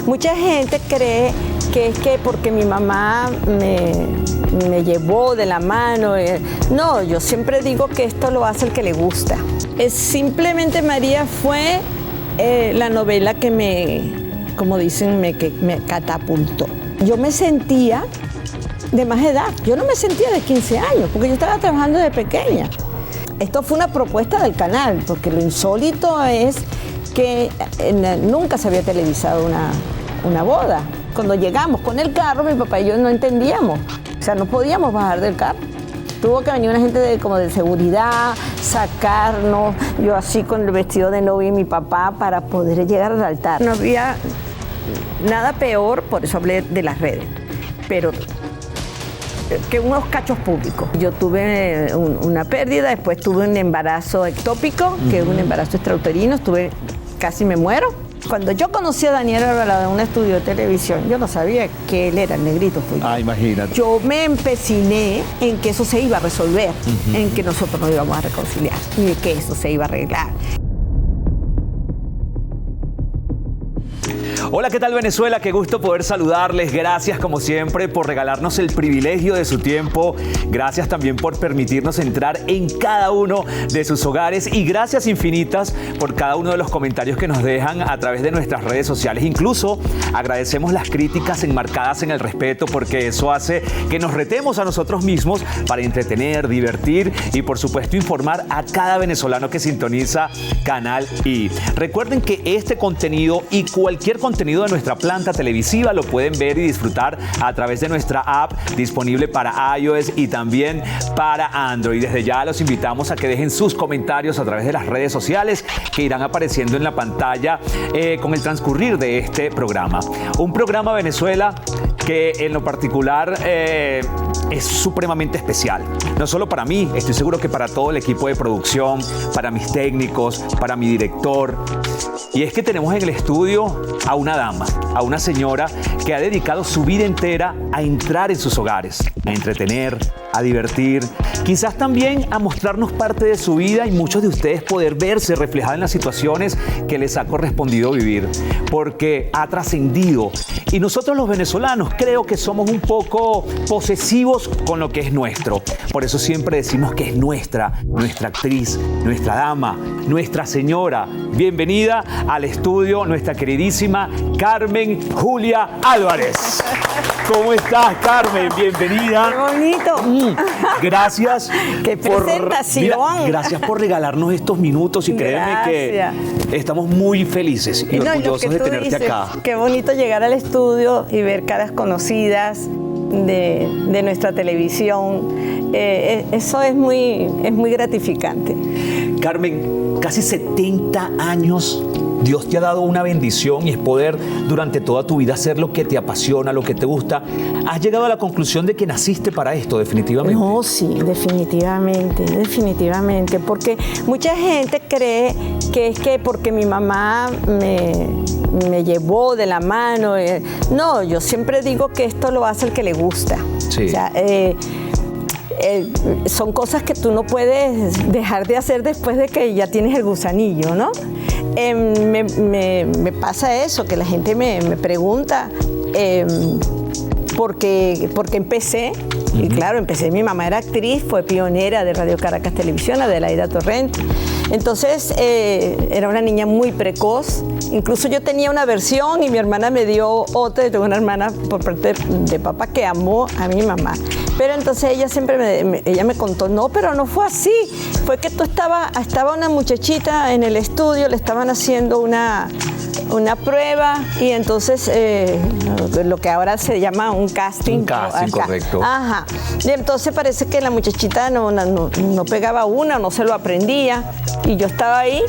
Mucha gente cree que es que porque mi mamá me llevó de la mano. No, yo siempre digo que esto lo hace el que le gusta. Simplemente María fue la novela que como dicen, que me catapultó. Yo me sentía de más edad. Yo no me sentía de 15 años, porque yo estaba trabajando desde pequeña. Esto fue una propuesta del canal, porque lo insólito es que nunca se había televisado una boda. Cuando llegamos con el carro, mi papá y yo no entendíamos. O sea, no podíamos bajar del carro. Tuvo que venir una gente como de seguridad, sacarnos, yo así con el vestido de novia y mi papá para poder llegar al altar. No había nada peor, por eso hablé de las redes, pero que unos cachos públicos. Yo tuve una pérdida, después tuve un embarazo ectópico, que es un embarazo extrauterino, casi me muero. Cuando yo conocí a Daniel Alvarado en un estudio de televisión, yo no sabía que él era el negrito. Imagínate. Yo me empeciné en que eso se iba a resolver, en que nosotros nos íbamos a reconciliar y que eso se iba a arreglar. Hola, ¿qué tal Venezuela? Qué gusto poder saludarles. Gracias como siempre por regalarnos el privilegio de su tiempo. Gracias también por permitirnos entrar en cada uno de sus hogares y gracias infinitas por cada uno de los comentarios que nos dejan a través de nuestras redes sociales. Incluso agradecemos las críticas enmarcadas en el respeto porque eso hace que nos retemos a nosotros mismos para entretener, divertir y por supuesto informar a cada venezolano que sintoniza Canal I. Recuerden que este contenido y cualquier contenido de nuestra planta televisiva lo pueden ver y disfrutar a través de nuestra app disponible para iOS y también para Android. Desde ya los invitamos a que dejen sus comentarios a través de las redes sociales que irán apareciendo en la pantalla con el transcurrir de este programa. Un programa Venezuela que en lo particular es supremamente especial. No solo para mí, estoy seguro que para todo el equipo de producción, para mis técnicos, para mi director. Y es que tenemos en el estudio a una dama, a una señora que ha dedicado su vida entera a entrar en sus hogares, a entretener, a divertir, quizás también a mostrarnos parte de su vida y muchos de ustedes poder verse reflejados en las situaciones que les ha correspondido vivir, porque ha trascendido. Y nosotros los venezolanos creo que somos un poco posesivos con lo que es nuestro. Por eso siempre decimos que es nuestra actriz, nuestra dama, nuestra señora. Bienvenida al estudio nuestra queridísima Carmen Julia Álvarez. ¿Cómo estás, Carmen? Bienvenida. ¡Qué bonito! Gracias. ¡Qué presentación! Gracias por regalarnos estos minutos y créeme que estamos muy felices y orgullosos de tenerte acá. Qué bonito llegar al estudio y ver caras conocidas de nuestra televisión. Eso es muy gratificante. Carmen, casi 70 años. Dios te ha dado una bendición y es poder durante toda tu vida hacer lo que te apasiona, lo que te gusta. ¿Has llegado a la conclusión de que naciste para esto definitivamente? No, sí, definitivamente, porque mucha gente cree que es que porque mi mamá me llevó de la mano. No, yo siempre digo que esto lo hace el que le gusta. Sí. O sea, son cosas que tú no puedes dejar de hacer después de que ya tienes el gusanillo, ¿no? Me pasa eso, que la gente me pregunta por qué empecé. Y claro, empecé, mi mamá era actriz, fue pionera de Radio Caracas Televisión, Adelaida Torrente. Entonces, era una niña muy precoz. Incluso yo tenía una versión y mi hermana me dio otra. Yo tengo una hermana por parte de papá que amó a mi mamá. Pero entonces ella siempre me contó, no, pero no fue así. Fue que estaba una muchachita en el estudio, le estaban haciendo una prueba y entonces lo que ahora se llama un casting. Un casting, correcto. Ajá. Y entonces parece que la muchachita no pegaba una, no se lo aprendía. Y yo estaba ahí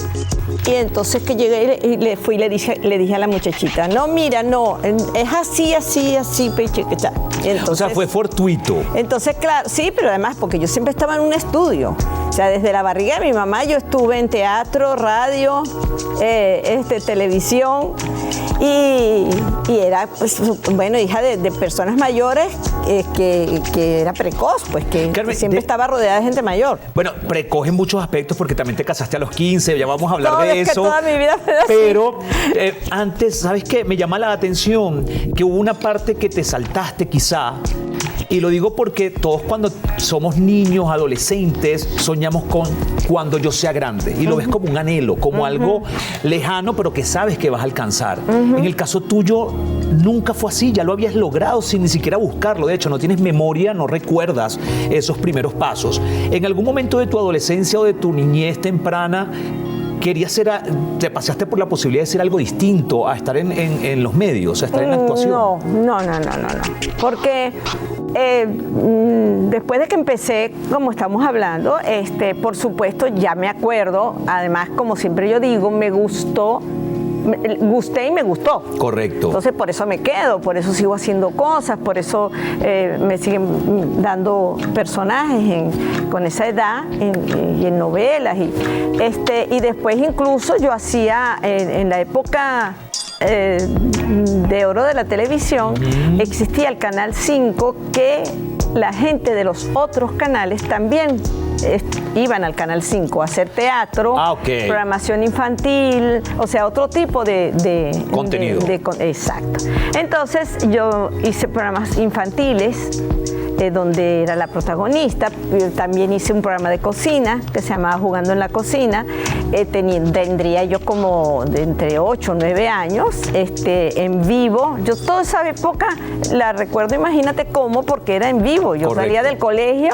y entonces que llegué y le dije a la muchachita, no, mira, no, es así, peche, que está. Entonces, o sea, fue fortuito. Entonces, claro, sí, pero además porque yo siempre estaba en un estudio. O sea, desde la barriga de mi mamá yo estuve en teatro, radio, televisión. Y era, pues, bueno, hija de personas mayores que era precoz, pues que Carmen, siempre estaba rodeada de gente mayor. Bueno, precoz en muchos aspectos porque también te casaste a los 15, ya vamos a hablar No, de es que eso. toda mi vida fue así. Pero antes, ¿sabes qué? Me llama la atención que hubo una parte que te saltaste quizá. Y lo digo porque todos cuando somos niños, adolescentes, soñamos con cuando yo sea grande. Y lo ves como un anhelo, como algo lejano, pero que sabes que vas a alcanzar. En el caso tuyo, nunca fue así. Ya lo habías logrado sin ni siquiera buscarlo. De hecho, no tienes memoria, no recuerdas esos primeros pasos. En algún momento de tu adolescencia o de tu niñez temprana, te paseaste por la posibilidad de ser algo distinto a estar en los medios, a estar en la actuación. No. Porque después de que empecé, como estamos hablando, por supuesto ya me acuerdo, además como siempre yo digo, gusté y me gustó. Correcto. Entonces por eso me quedo, por eso sigo haciendo cosas, por eso me siguen dando personajes con esa edad y en novelas. Y después incluso yo hacía en la época de oro de la televisión, existía el Canal 5 que la gente de los otros canales también iban al Canal 5 a hacer teatro, programación infantil, o sea, otro tipo de contenido. Exacto. Entonces yo hice programas infantiles donde era la protagonista. También hice un programa de cocina que se llamaba Jugando en la Cocina. Tendría yo como de entre 8 o 9 años, en vivo. Yo toda esa época la recuerdo, imagínate cómo, porque era en vivo. Yo salía del colegio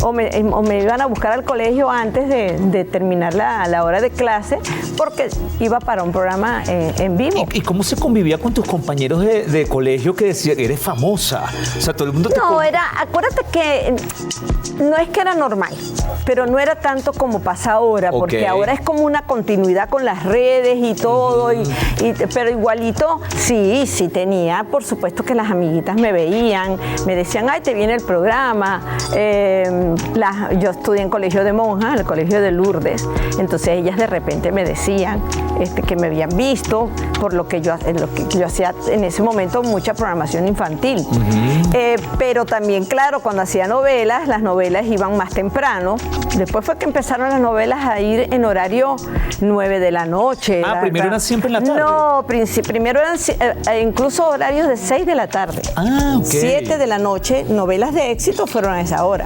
o me iban a buscar al colegio antes de terminar la hora de clase, porque iba para un programa en vivo. ¿Y cómo se convivía con tus compañeros de colegio que decían, eres famosa? O sea, todo el mundo acuérdate que no es que era normal, pero no era tanto como pasa ahora, porque ahora es como una continuidad con las redes y todo, pero igualito, sí tenía, por supuesto que las amiguitas me veían, me decían, ay, te viene el programa. Yo estudié en colegio de monjas, en el colegio de Lourdes, entonces ellas de repente me decían que me habían visto por lo que yo hacía en ese momento, mucha programación infantil. Pero también, claro, cuando hacía novelas, las novelas iban más temprano. Después fue que empezaron las novelas a ir en horario 9 de la noche. Primero eran siempre en la tarde. No, primero eran incluso horarios de 6 de la tarde. 7 de la noche, novelas de éxito fueron a esa hora.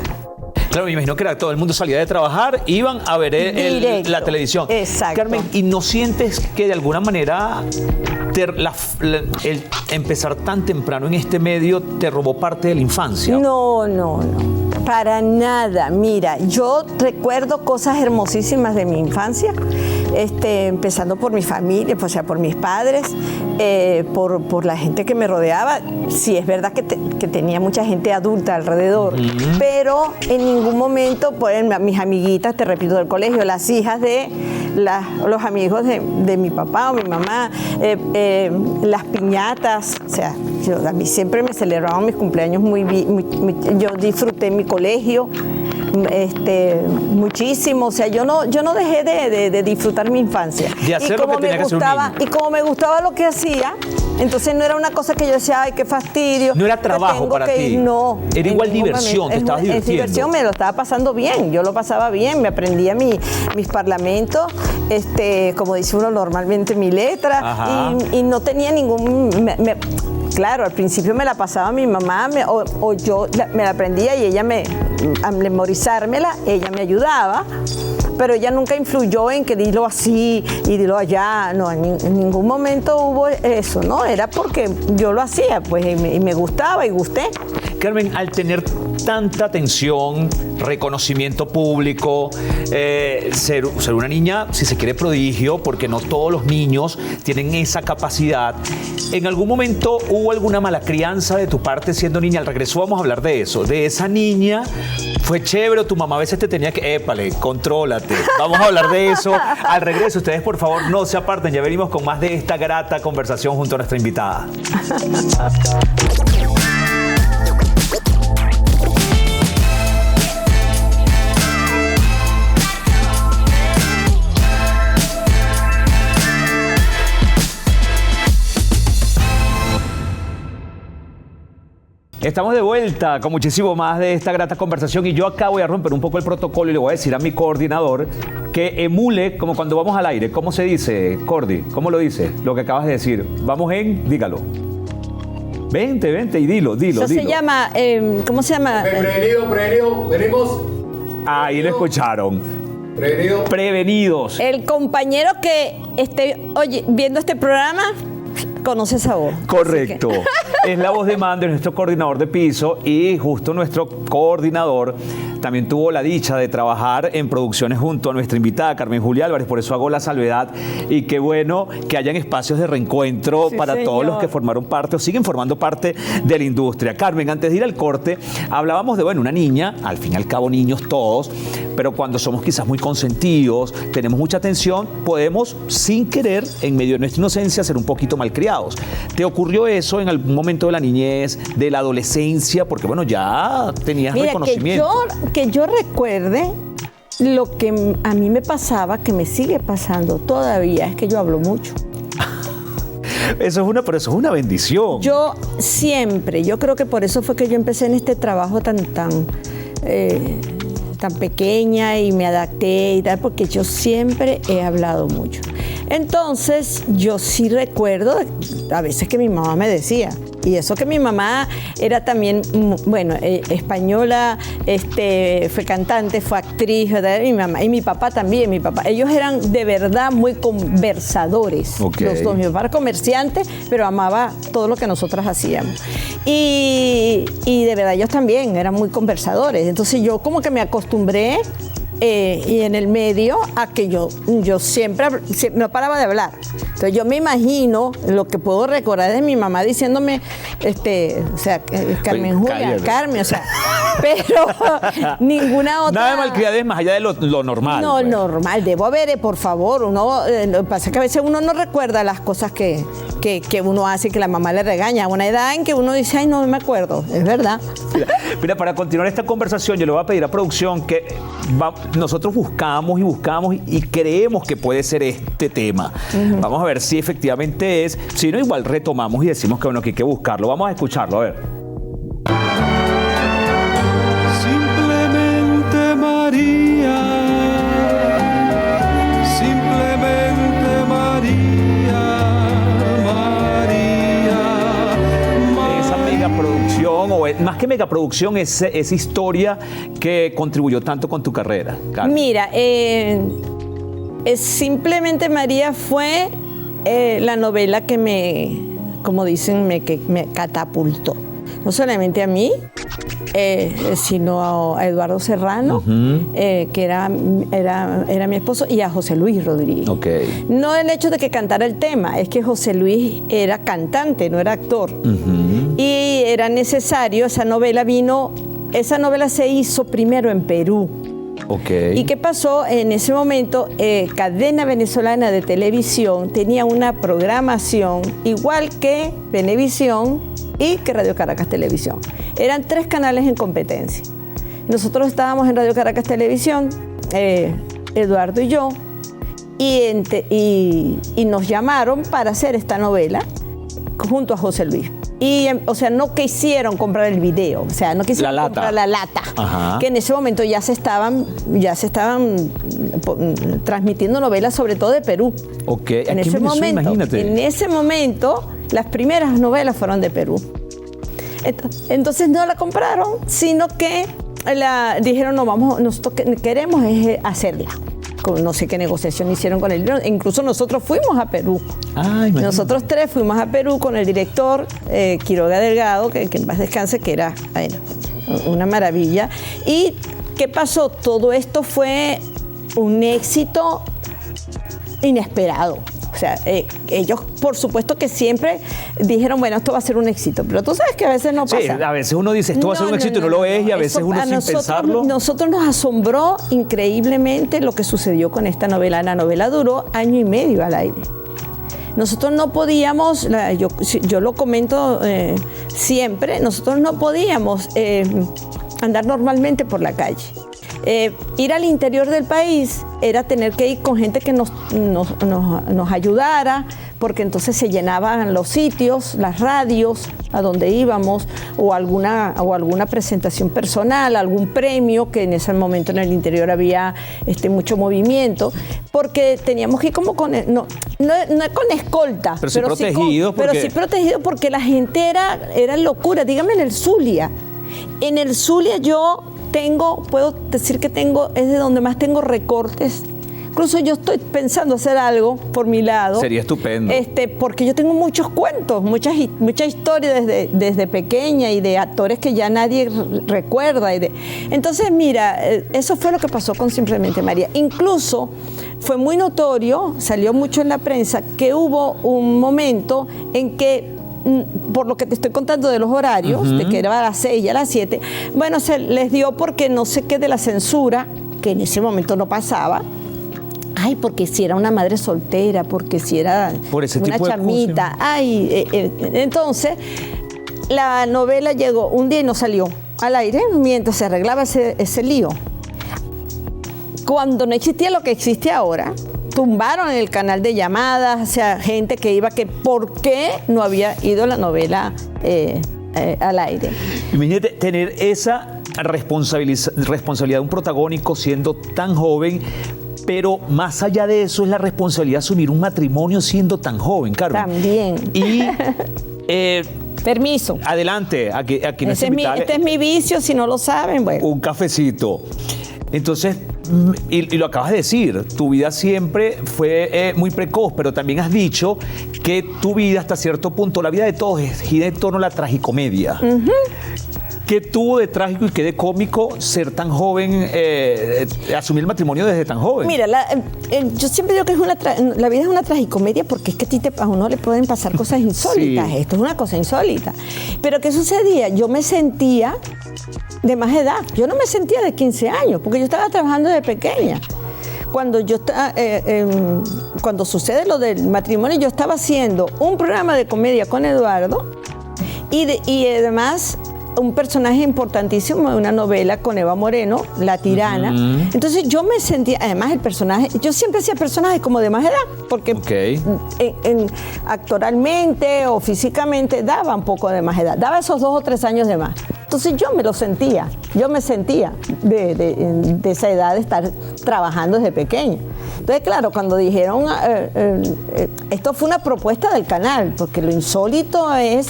Claro, me imagino que todo el mundo salía de trabajar, iban a ver la televisión. Exacto. Carmen, ¿y no sientes que de alguna manera el empezar tan temprano en este medio te robó parte de la infancia? No. Para nada. Mira, yo recuerdo cosas hermosísimas de mi infancia, empezando por mi familia, o sea, por mis padres, por la gente que me rodeaba. Sí, es verdad que tenía mucha gente adulta alrededor, pero en ningún momento, pues, mis amiguitas, te repito, del colegio, las hijas de los amigos de mi papá o mi mamá, las piñatas, o sea, a mí siempre me celebraban mis cumpleaños yo disfruté mi colegio muchísimo, o sea, yo no dejé de disfrutar mi infancia. De hacer lo que tenía que hacer un niño. Y como me gustaba lo que hacía, entonces no era una cosa que yo decía, ay, qué fastidio. No era trabajo para ti. No. Era igual diversión, te estabas divirtiendo. Es diversión, me lo estaba pasando bien, yo lo pasaba bien, me aprendía mis parlamentos, como dice uno normalmente, mi letra, y no tenía ningún... Claro, al principio me la pasaba mi mamá o yo me la aprendía y ella a memorizármela, ella me ayudaba, pero ella nunca influyó en que dilo así y dilo allá. No, en ningún momento hubo eso, ¿no? Era porque yo lo hacía, pues, y me gustaba y gusté. Carmen, al tener tanta atención, reconocimiento público, ser una niña, si se quiere, prodigio, porque no todos los niños tienen esa capacidad. ¿En algún momento hubo alguna mala crianza de tu parte siendo niña? Al regreso vamos a hablar de eso. De esa niña, fue chévere, tu mamá a veces te tenía que, épale, contrólate. Vamos a hablar de eso. Al regreso, ustedes por favor no se aparten, ya venimos con más de esta grata conversación junto a nuestra invitada. Estamos de vuelta con muchísimo más de esta grata conversación y yo acá voy a romper un poco el protocolo y le voy a decir a mi coordinador que emule como cuando vamos al aire. ¿Cómo se dice, Cordy? ¿Cómo lo dice? Lo que acabas de decir. Vamos dígalo. Vente y dilo. Eso se llama, ¿cómo se llama? Prevenido, venimos. Ahí lo escucharon. Prevenidos. El compañero que esté viendo este programa conoce esa voz. Correcto. Es la voz de Mander, nuestro coordinador de piso, y justo nuestro coordinador también tuvo la dicha de trabajar en producciones junto a nuestra invitada Carmen Julia Álvarez, por eso hago la salvedad y qué bueno que hayan espacios de reencuentro para todos los que formaron parte o siguen formando parte de la industria. Carmen, antes de ir al corte, hablábamos de, una niña, al fin y al cabo niños todos, pero cuando somos quizás muy consentidos, tenemos mucha atención, podemos sin querer, en medio de nuestra inocencia, ser un poquito malcriados. ¿Te ocurrió eso en algún momento de la niñez, de la adolescencia? Porque ya tenías reconocimiento. Que yo recuerde, lo que a mí me pasaba, que me sigue pasando todavía, es que yo hablo mucho. Pero eso es una bendición. Yo creo que por eso fue que yo empecé en este trabajo tan pequeña y me adapté y tal, porque yo siempre he hablado mucho. Entonces, yo sí recuerdo a veces que mi mamá me decía, y eso que mi mamá era también, española, fue cantante, fue actriz, mi mamá y mi papá también, ellos eran de verdad muy conversadores, los dos. Mi papá era comerciante, pero amaba todo lo que nosotras hacíamos. Y de verdad ellos también eran muy conversadores, entonces yo como que me acostumbré y en el medio a que yo siempre no paraba de hablar. Entonces yo me imagino lo que puedo recordar de mi mamá diciéndome, Carmen Julia, Carmen, pero ninguna otra. Nada de malcriadez más allá de lo normal. No, normal, debo haber, por favor, lo que pasa es que a veces uno no recuerda las cosas que uno hace y que la mamá le regaña. A una edad en que uno dice, ay, no me acuerdo, es verdad. Mira, para continuar esta conversación, yo le voy a pedir a producción que nosotros buscamos y creemos que puede ser este tema. Uh-huh. Vamos a ver si efectivamente es, si no, igual retomamos y decimos que hay que buscarlo. Vamos a escucharlo, a ver. Simplemente María, simplemente María. Esa megaproducción, o más que megaproducción, es esa historia que contribuyó tanto con tu carrera, Carmen. Mira, Simplemente María fue la novela que me catapultó. No solamente a mí, sino a Eduardo Serrano, uh-huh. Que era mi esposo, y a José Luis Rodríguez. Okay. No el hecho de que cantara el tema, es que José Luis era cantante, no era actor. Uh-huh. Y era necesario, esa novela se hizo primero en Perú. Okay. ¿Y qué pasó? En ese momento, Cadena Venezolana de Televisión tenía una programación igual que Venevisión y que Radio Caracas Televisión. Eran 3 canales en competencia. Nosotros estábamos en Radio Caracas Televisión, Eduardo y yo, y nos llamaron para hacer esta novela junto a José Luis. Y, no quisieron comprar el video, no quisieron comprar la lata. Ajá. Que en ese momento ya se estaban transmitiendo novelas, sobre todo de Perú. Okay. En ese momento, las primeras novelas fueron de Perú. Entonces no la compraron, sino que dijeron, nosotros queremos hacerla. No sé qué negociación hicieron con él. Incluso nosotros fuimos a Perú. Nosotros 3 fuimos a Perú con el director Quiroga Delgado, que en paz descanse, que era una maravilla. ¿Y qué pasó? Todo esto fue un éxito inesperado. Ellos, por supuesto que siempre dijeron, esto va a ser un éxito, pero tú sabes que a veces no pasa. Sí, a veces uno dice, esto va a ser un éxito y no lo es, y a veces uno sin pensarlo. Nosotros nos asombró increíblemente lo que sucedió con esta novela. La novela duró 1 año y medio al aire. Nosotros no podíamos, yo lo comento siempre, nosotros no podíamos andar normalmente por la calle. Ir al interior del país era tener que ir con gente que nos ayudara porque entonces se llenaban los sitios, las radios a donde íbamos, o alguna presentación personal, algún premio, que en ese momento en el interior había mucho movimiento, porque teníamos que ir como con, no con escolta, pero sí protegido, pero sí protegido, porque la gente era locura. Dígame en el Zulia. En el Zulia yo puedo decir que es de donde más tengo recortes. Incluso yo estoy pensando hacer algo por mi lado. Sería estupendo. Porque yo tengo muchos cuentos, mucha historia desde pequeña, y de actores que ya nadie recuerda. Entonces, mira, eso fue lo que pasó con Simplemente María. Incluso fue muy notorio, salió mucho en la prensa, que hubo un momento en que, por lo que te estoy contando de los horarios, de que era a las 6 y a las 7, bueno, se les dio porque no sé qué de la censura, que en ese momento no pasaba. Ay, porque si era una madre soltera, porque si era una chamita. Entonces, la novela llegó un día y no salió al aire mientras se arreglaba ese lío. Cuando no existía lo que existe ahora, tumbaron el canal de llamadas, o sea, gente que iba, que por qué no había ido la novela al aire. Imagínate tener esa responsabilidad de un protagónico siendo tan joven. Pero más allá de eso es la responsabilidad de asumir un matrimonio siendo tan joven, Carmen. También. Y permiso. Adelante, aquí este es mi vicio, si no lo saben, bueno. Un cafecito. Entonces, y lo acabas de decir, tu vida siempre fue muy precoz, pero también has dicho que tu vida hasta cierto punto, la vida de todos gira en torno a la tragicomedia. ¿Qué tuvo de trágico y qué de cómico ser tan joven, asumir el matrimonio desde tan joven? Mira, yo siempre digo que la vida es una tragicomedia, porque es que a uno le pueden pasar cosas insólitas. Sí. Esto es una cosa insólita. Pero ¿qué sucedía? Yo me sentía de más edad. Yo no me sentía de 15 años, porque yo estaba trabajando desde pequeña. Cuando sucede lo del matrimonio, yo estaba haciendo un programa de comedia con Eduardo y además un personaje importantísimo de una novela con Eva Moreno, La Tirana. Entonces yo me sentía, además el personaje, yo siempre hacía personajes como de más edad, porque actoralmente o físicamente daba un poco de más edad, daba esos 2 o 3 años de más. Entonces yo me sentía de esa edad de estar trabajando desde pequeña. Entonces, claro, cuando dijeron, esto fue una propuesta del canal, porque lo insólito es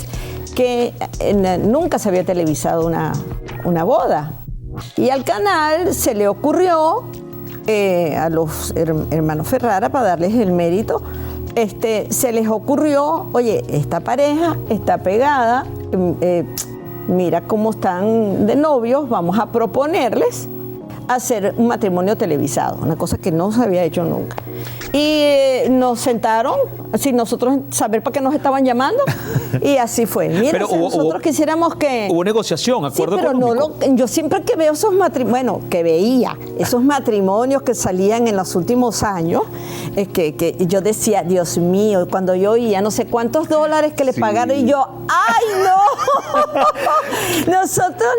que nunca se había televisado una boda. Y al canal se le ocurrió, a los hermanos Ferrara, para darles el mérito, se les ocurrió, oye, esta pareja está pegada, mira cómo están de novios, vamos a proponerles hacer un matrimonio televisado, una cosa que no se había hecho nunca. Y nos sentaron, sin nosotros saber para qué nos estaban llamando, y así fue. Mira, pero nosotros quisiéramos que... Hubo negociación, acuerdo económico. Yo siempre que veo esos matrimonios, veía esos matrimonios que salían en los últimos años, que yo decía, Dios mío, cuando yo oía no sé cuántos dólares que le pagaron, y yo, ¡ay, no! Nosotros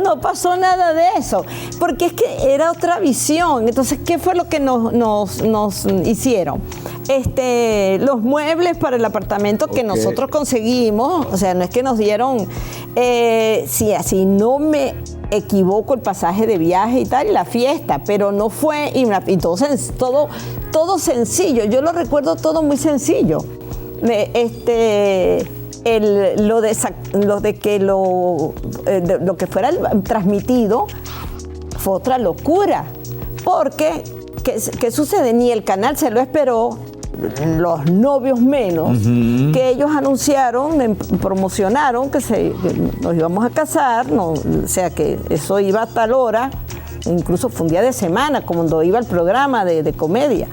no pasó nada de eso, porque es que era otra visión. Entonces, ¿qué fue lo que nos hicieron? Los muebles para el apartamento que nosotros conseguimos, o sea, no es que nos dieron, si así no me equivoco, el pasaje de viaje y tal, y la fiesta, pero no fue, y todo sencillo. Yo lo recuerdo todo muy sencillo. Lo que fuera transmitido fue otra locura, porque ¿qué sucede? Ni el canal se lo esperó, los novios menos, que ellos anunciaron, promocionaron que nos íbamos a casar, o sea que eso iba a tal hora, incluso fue un día de semana, cuando iba el programa de comedia.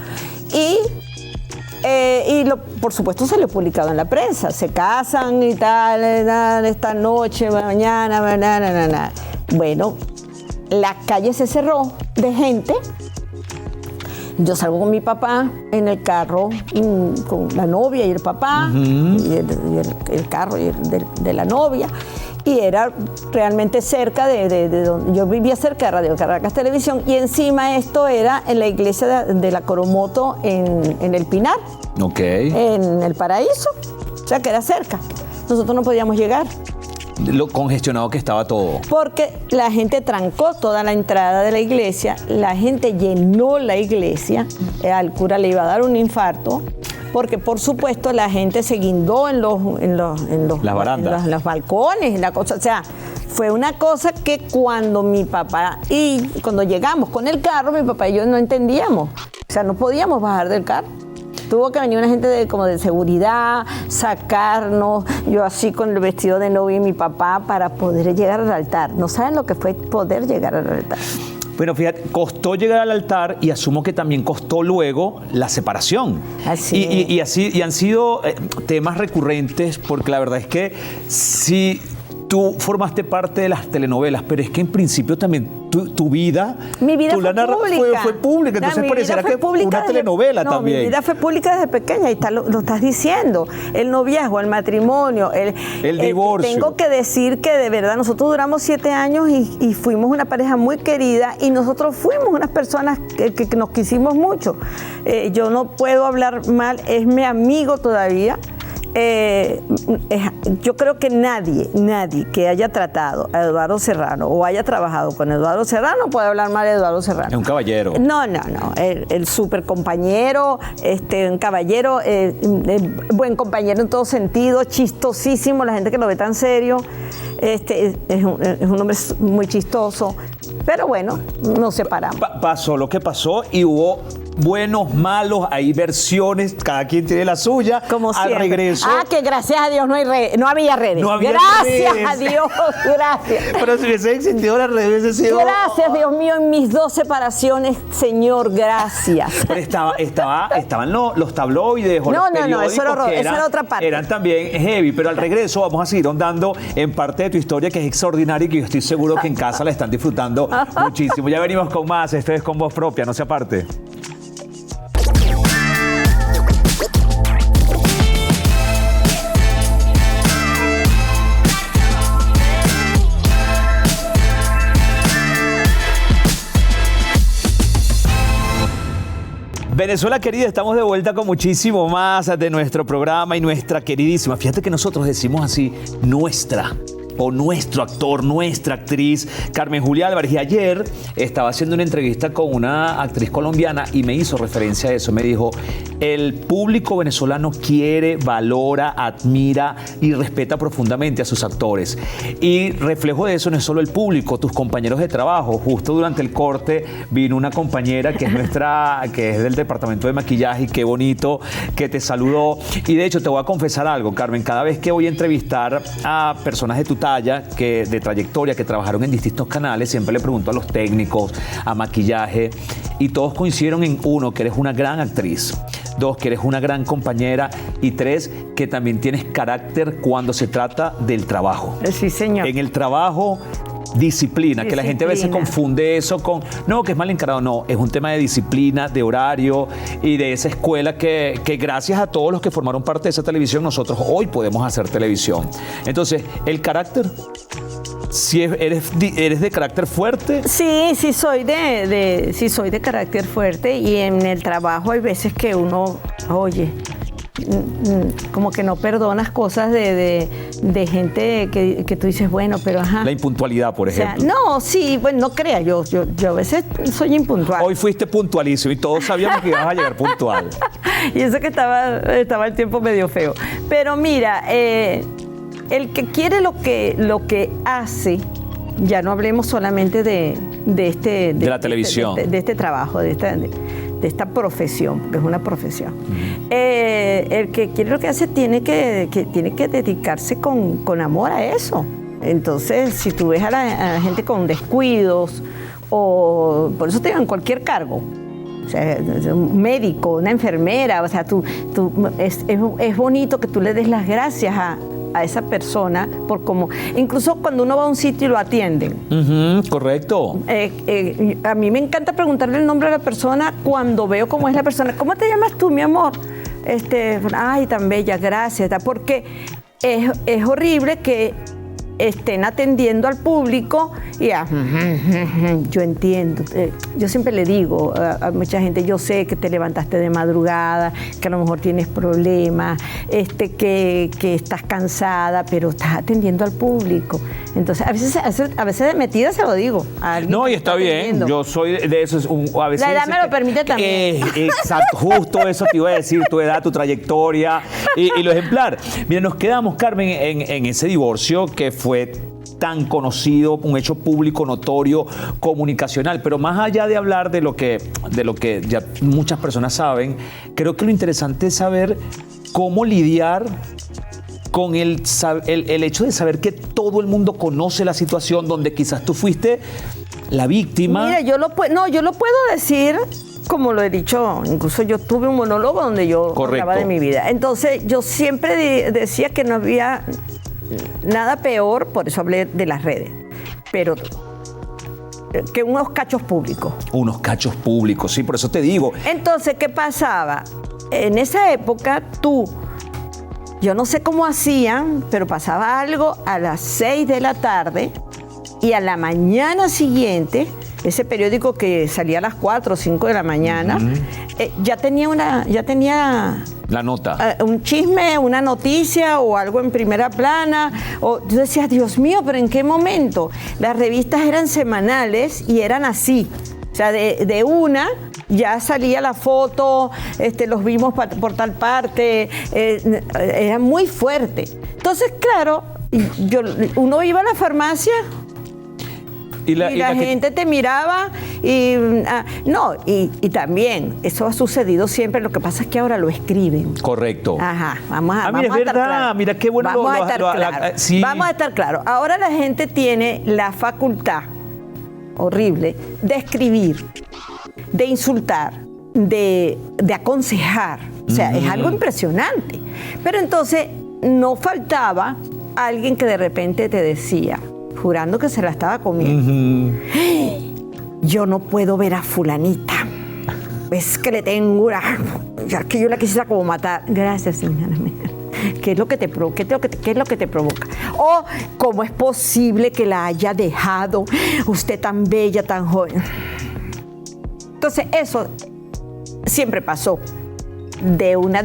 Por supuesto salió publicado en la prensa, se casan y tal, esta noche, mañana. Bueno, la calle se cerró de gente. Yo salgo con mi papá en el carro, con la novia y el papá, y el carro de la novia, y era realmente cerca de donde yo vivía, cerca de Radio Caracas Televisión, y encima esto era en la iglesia de la Coromoto en El Pinar, Ok. en El Paraíso, o sea que era cerca. Nosotros no podíamos llegar Lo congestionado que estaba todo. porque la gente trancó toda la entrada de la iglesia, la gente llenó la iglesia, al cura le iba a dar un infarto, porque por supuesto la gente se guindó en Las barandas. en los balcones, en la cosa, o sea, fue una cosa que cuando mi papá y cuando llegamos con el carro, mi papá y yo no entendíamos, o sea, no podíamos bajar del carro. Tuvo que venir una gente como de seguridad, sacarnos, yo así con el vestido de novia y mi papá para poder llegar al altar. No saben lo que fue poder llegar al altar. Bueno, fíjate, costó llegar al altar y asumo que también costó luego la separación. Así Y han sido temas recurrentes porque la verdad es que sí, tú formaste parte de las telenovelas, pero es que en principio también tu vida, Mi vida tú fue pública. fue pública, entonces Mi pareciera vida fue que pública una desde- telenovela no, también. Mi vida fue pública desde pequeña, y lo estás diciendo. El noviazgo, el matrimonio, El divorcio. Tengo que decir que de verdad nosotros duramos 7 años y fuimos una pareja muy querida, y nosotros fuimos unas personas que nos quisimos mucho. Yo no puedo hablar mal, es mi amigo todavía. Yo creo que nadie que haya tratado a Eduardo Serrano o haya trabajado con Eduardo Serrano puede hablar mal de Eduardo Serrano. Es un caballero. No. El súper compañero, un caballero, buen compañero en todo sentido, chistosísimo, la gente que lo ve tan serio. Es un hombre muy chistoso. Pero bueno, nos separamos. Pasó lo que pasó y hubo buenos, malos, hay versiones, cada quien tiene la suya. Como Al siempre. regreso. Que gracias a Dios no había redes. No había gracias redes. a Dios, gracias. Pero si hubiese existido las redes, hubiese sido. Gracias, Dios mío, en mis 2 separaciones, Señor, gracias. Pero estaban los tabloides o No, los no, periódicos eso era que eso era otra parte. Eran también heavy, pero al regreso vamos a seguir ahondando en parte de tu historia que es extraordinaria y que yo estoy seguro que en casa la están disfrutando muchísimo. Ya venimos con más, esto es Con Voz Propia, no se aparte. Venezuela querida, estamos de vuelta con muchísimo más de nuestro programa y nuestra queridísima. Fíjate que nosotros decimos así, nuestra o nuestro actor, nuestra actriz, Carmen Julia Álvarez. Y ayer estaba haciendo una entrevista con una actriz colombiana y me hizo referencia a eso. Me dijo, el público venezolano quiere, valora, admira y respeta profundamente a sus actores. Y reflejo de eso no es solo el público, tus compañeros de trabajo. Justo durante el corte vino una compañera que es del departamento de maquillaje, y qué bonito que te saludó. Y de hecho te voy a confesar algo, Carmen, cada vez que voy a entrevistar a personas de tu talla, de trayectoria, que trabajaron en distintos canales, siempre le pregunto a los técnicos, a maquillaje, y todos coincidieron en 1, que eres una gran actriz, 2, que eres una gran compañera, y 3, que también tienes carácter cuando se trata del trabajo. Sí, señor. En el trabajo, disciplina, que la gente a veces Disciplina. confunde eso con, no, que es mal encarado. No, es un tema de disciplina, de horario y de esa escuela que gracias a todos los que formaron parte de esa televisión, nosotros hoy podemos hacer televisión. Entonces, el carácter, si eres de carácter fuerte. Sí, soy de carácter fuerte, y en el trabajo hay veces que uno, oye, como que no perdonas cosas de gente que tú dices, bueno, pero ajá. La impuntualidad, por O sea, ejemplo. no, sí, bueno, no crea, yo a veces soy impuntual. Hoy fuiste puntualísimo y todos sabíamos que ibas a llegar puntual. Y eso que estaba el tiempo medio feo. Pero mira, el que quiere lo que hace, ya no hablemos solamente de la televisión. de este trabajo, de esta profesión, porque es una profesión. El que quiere lo que hace tiene que dedicarse con amor a eso. Entonces, si tú ves a la gente con descuidos, o por eso te digo, en cualquier cargo, o sea, un médico, una enfermera, o sea, es bonito que tú le des las gracias a esa persona por cómo, incluso cuando uno va a un sitio y lo atienden. Correcto. A mí me encanta preguntarle el nombre a la persona cuando veo cómo es la persona. ¿Cómo te llamas tú, mi amor? Ay, tan bella, gracias. Porque es horrible que estén atendiendo al público y yo entiendo. Yo siempre le digo a mucha gente, yo sé que te levantaste de madrugada, que a lo mejor tienes problemas, que estás cansada, pero estás atendiendo al público. Entonces, a veces de metida se lo digo a alguien. No, y está bien, yo soy de eso. A veces la edad me lo permite también. Exacto, justo eso te iba a decir, tu edad, tu trayectoria y lo ejemplar. Mira, nos quedamos, Carmen, en ese divorcio que fue tan conocido, un hecho público, notorio, comunicacional, pero más allá de hablar de lo que ya muchas personas saben, creo que lo interesante es saber cómo lidiar con el hecho de saber que todo el mundo conoce la situación donde quizás tú fuiste la víctima. Mira, yo lo puedo decir como lo he dicho, incluso yo tuve un monólogo donde yo hablaba de mi vida. Entonces yo siempre decía que no había nada peor, por eso hablé de las redes, pero que unos cachos públicos. Unos cachos públicos, sí, por eso te digo. Entonces, ¿qué pasaba? En esa época yo no sé cómo hacían, pero pasaba algo a las 6 de la tarde y a la mañana siguiente, ese periódico que salía a las 4 o 5 de la mañana, ya tenía la nota. Un chisme, una noticia o algo en primera plana. Yo decía, Dios mío, ¿pero en qué momento? Las revistas eran semanales y eran así. O sea, de una ya salía la foto, los vimos por tal parte, era muy fuerte. Entonces, claro, uno iba a la farmacia y la gente te miraba y también eso ha sucedido siempre. Lo que pasa es que ahora lo escriben. Correcto. Ajá, vamos a mira, es estar verdad, claros. mira qué bueno. Vamos a estar claros. Ahora la gente tiene la facultad horrible de escribir, de insultar, de aconsejar. O sea, es algo impresionante. Pero entonces no faltaba alguien que de repente te decía, jurando que se la estaba comiendo, yo no puedo ver a fulanita, es que le tengo ya que yo la quisiera como matar. Gracias, señora mía. ¿Qué es lo que te provoca? ¿Qué es lo que te provoca? O ¿cómo es posible que la haya dejado usted tan bella, tan joven? Entonces eso siempre pasó de una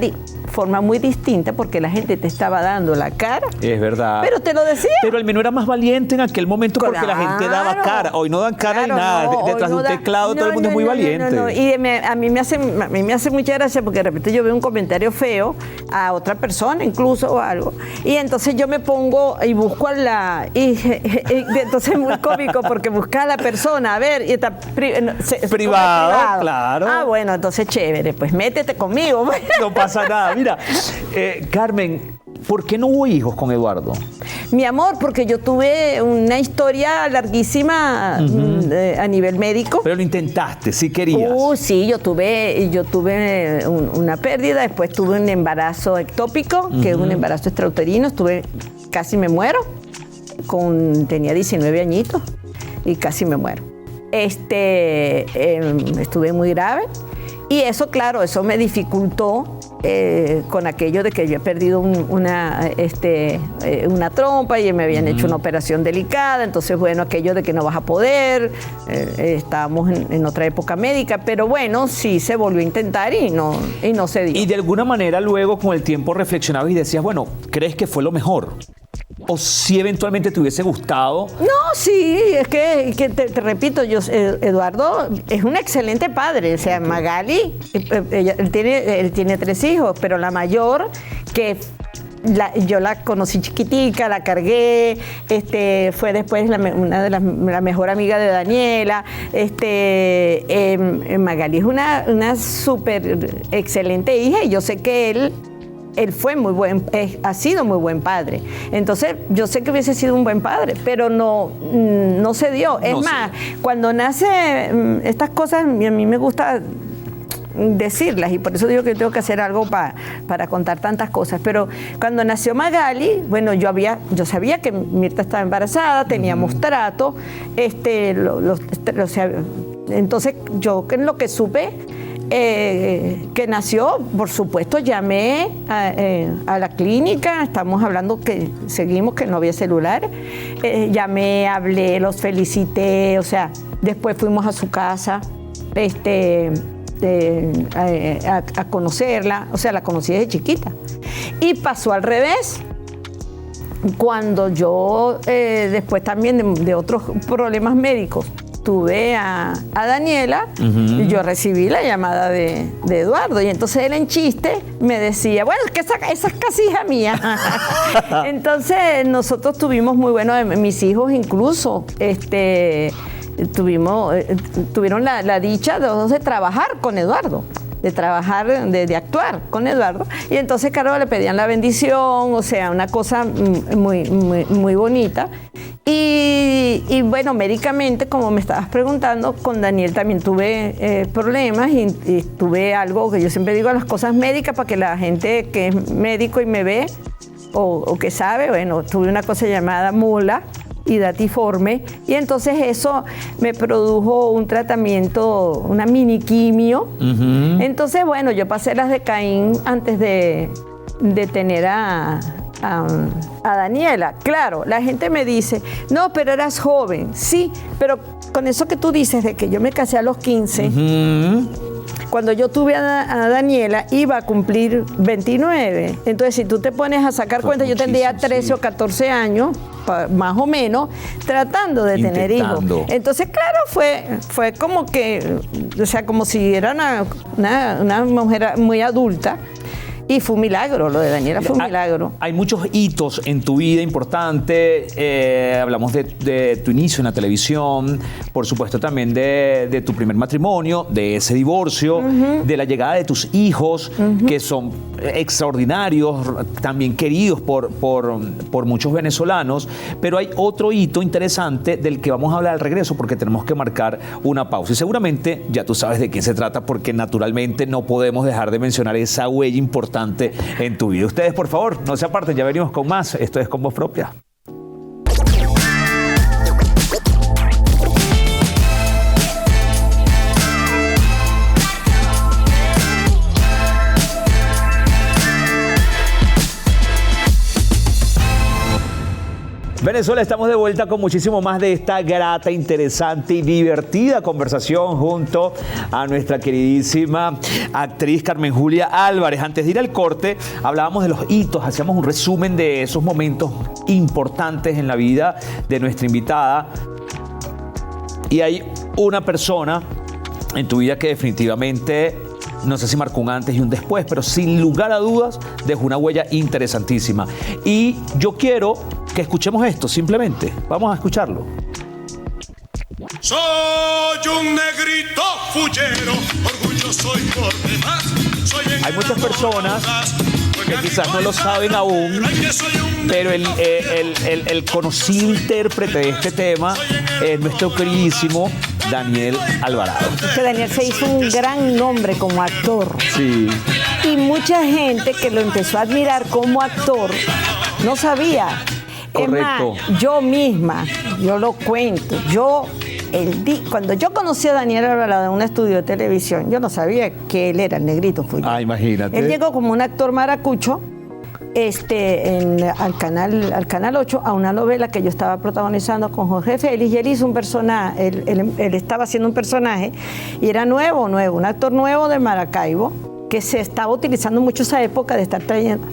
forma muy distinta porque la gente te estaba dando la cara. Es verdad. Pero te lo decía. Pero el menú era más valiente en aquel momento porque la gente daba cara. Hoy no dan cara ni nada. Detrás de un teclado todo el mundo es muy valiente. Y a mí me hace mucha gracia porque de repente yo veo un comentario feo a otra persona incluso o algo. Y entonces yo me pongo y busco y entonces es muy cómico porque busca a la persona, a ver, y está privado, claro. Ah, bueno, entonces chévere, pues métete conmigo. No pasa nada. Mira, Carmen, ¿por qué no hubo hijos con Eduardo? Mi amor, porque yo tuve una historia larguísima a nivel médico. Pero lo intentaste, sí querías. Sí, yo tuve una pérdida, después tuve un embarazo ectópico, que es un embarazo extrauterino, casi me muero, tenía 19 añitos y casi me muero. Estuve muy grave y eso, claro, eso me dificultó con aquello de que yo he perdido una trompa y me habían hecho una operación delicada, entonces bueno, aquello de que no vas a poder, estábamos en otra época médica, pero bueno, sí se volvió a intentar y no se dio. Y de alguna manera luego con el tiempo reflexionabas y decías, bueno, ¿crees que fue lo mejor? ¿O si eventualmente te hubiese gustado? No, sí, es que te repito, Eduardo es un excelente padre. O sea, Magali, él tiene 3 hijos, pero la mayor, que yo la conocí chiquitica, la cargué, fue después la mejor amiga de Daniela. Magali es una súper excelente hija y yo sé que él ha sido muy buen padre. Entonces, yo sé que hubiese sido un buen padre, pero no se dio. Es más, cuando nace estas cosas, a mí me gusta decirlas y por eso digo que tengo que hacer algo para contar tantas cosas. Pero cuando nació Magali, bueno, yo sabía que Mirta estaba embarazada, teníamos trato, entonces yo en lo que supe, que nació, por supuesto, llamé a la clínica, estamos hablando que seguimos que no había celular, llamé, hablé, los felicité, o sea, después fuimos a su casa, a conocerla, o sea, la conocí desde chiquita. Y pasó al revés. Cuando yo, después también de otros problemas médicos, tuve a Daniela, y yo recibí la llamada de Eduardo, y entonces él en chiste me decía, bueno, es que esa es casi hija mía. Entonces nosotros tuvimos muy bueno, mis hijos incluso, tuvieron la dicha de trabajar con Eduardo, de trabajar, de actuar con Eduardo, y entonces claro, le pedían la bendición, o sea, una cosa muy bonita. Y bueno, médicamente, como me estabas preguntando, con Daniel también tuve problemas y tuve algo que yo siempre digo, las cosas médicas, para que la gente que es médico y me ve o que sabe, bueno, tuve una cosa llamada mula y datiforme, y entonces eso me produjo un tratamiento, una mini quimio. Entonces, bueno, yo pasé las de Caín antes de tener a Daniela. Claro, la gente me dice, no, pero eras joven. Sí, pero con eso que tú dices de que yo me casé a los 15, cuando yo tuve a Daniela iba a cumplir 29. Entonces, si tú te pones a sacar cuenta, yo tendría 13 o 14 años, más o menos, tratando de tener hijos. Entonces, claro, fue como que, o sea, como si era una mujer muy adulta. Y fue un milagro, lo de Daniela fue un milagro. Hay muchos hitos en tu vida importantes. Hablamos de tu inicio en la televisión, por supuesto también de tu primer matrimonio, de ese divorcio, de la llegada de tus hijos, que son extraordinarios, también queridos por muchos venezolanos. Pero hay otro hito interesante del que vamos a hablar al regreso, porque tenemos que marcar una pausa. Y seguramente ya tú sabes de qué se trata, porque naturalmente no podemos dejar de mencionar esa huella importante en tu vida. Ustedes, por favor, no se aparten, ya venimos con más. Esto es Con Voz Propia. Venezuela, estamos de vuelta con muchísimo más de esta grata, interesante y divertida conversación junto a nuestra queridísima actriz Carmen Julia Álvarez. Antes de ir al corte, hablábamos de los hitos, hacíamos un resumen de esos momentos importantes en la vida de nuestra invitada. Y hay una persona en tu vida que definitivamente, no sé si marcó un antes y un después, pero sin lugar a dudas dejó una huella interesantísima. Y yo quiero que escuchemos esto, simplemente. Vamos a escucharlo. Soy un negrito fullero, orgulloso y por demás. Hay muchas personas que quizás no lo saben aún, pero el conocido intérprete de este tema es nuestro queridísimo Daniel Alvarado. Que Daniel se hizo un gran nombre como actor. Sí. Y mucha gente que lo empezó a admirar como actor no sabía. Correcto. Es más, yo misma, yo lo cuento, cuando yo conocí a Daniel Alvarado en un estudio de televisión, yo no sabía que él era el negrito fullero. Ah, imagínate. Él llegó como un actor maracucho al canal 8 a una novela que yo estaba protagonizando con Jorge Félix, y él hizo un personaje, él estaba haciendo un personaje y era nuevo, un actor nuevo de Maracaibo, que se estaba utilizando mucho esa época de estar trayendo.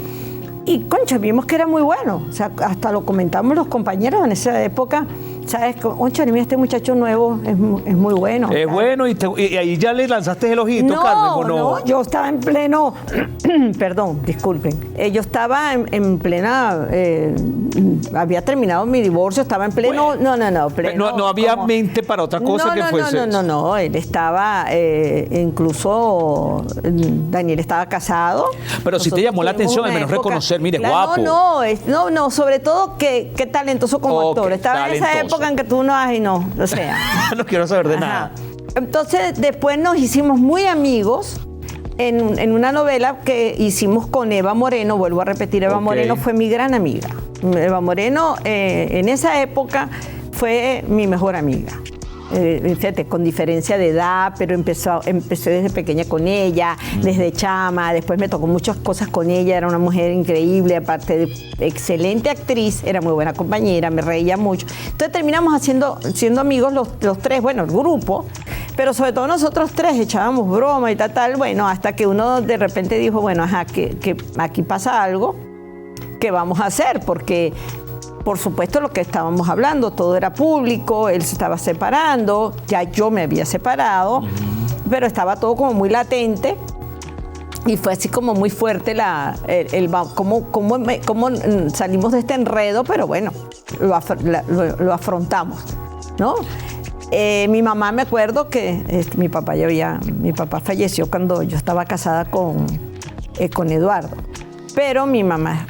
Y concha, vimos que era muy bueno, o sea, hasta lo comentamos los compañeros en esa época, ¿sabes? Concha, mira, este muchacho nuevo es muy bueno. Es bueno, y ahí ya le lanzaste el ojito, no, Carmen, ¿o no? No, yo estaba en pleno, perdón, disculpen, yo estaba en plena, había terminado mi divorcio, estaba en pleno, bueno, pleno. No había mente para otra cosa que fuese. No, él estaba, incluso Daniel estaba casado. Pero si te llamó la atención, al menos reconocer, mire, guapo. No, sobre todo qué talentoso como actor. Estaba en esa época en que tú no, o sea. No quiero saber de nada. Entonces, después nos hicimos muy amigos en una novela que hicimos con Eva Moreno. Vuelvo a repetir, Eva Moreno fue mi gran amiga. Eva Moreno, en esa época, fue mi mejor amiga. fíjate, con diferencia de edad, pero empecé desde pequeña con ella, desde chama, después me tocó muchas cosas con ella, era una mujer increíble, aparte de excelente actriz, era muy buena compañera, me reía mucho. Entonces terminamos siendo amigos los tres, bueno, el grupo, pero sobre todo nosotros tres echábamos broma y tal, bueno, hasta que uno de repente dijo, bueno, ajá, que aquí pasa algo, ¿qué vamos a hacer? Porque por supuesto lo que estábamos hablando, todo era público, él se estaba separando, ya yo me había separado, pero estaba todo como muy latente y fue así como muy fuerte cómo salimos de este enredo, pero bueno, lo afrontamos, ¿no? Mi mamá, me acuerdo que mi papá falleció cuando yo estaba casada con Eduardo. Pero mi mamá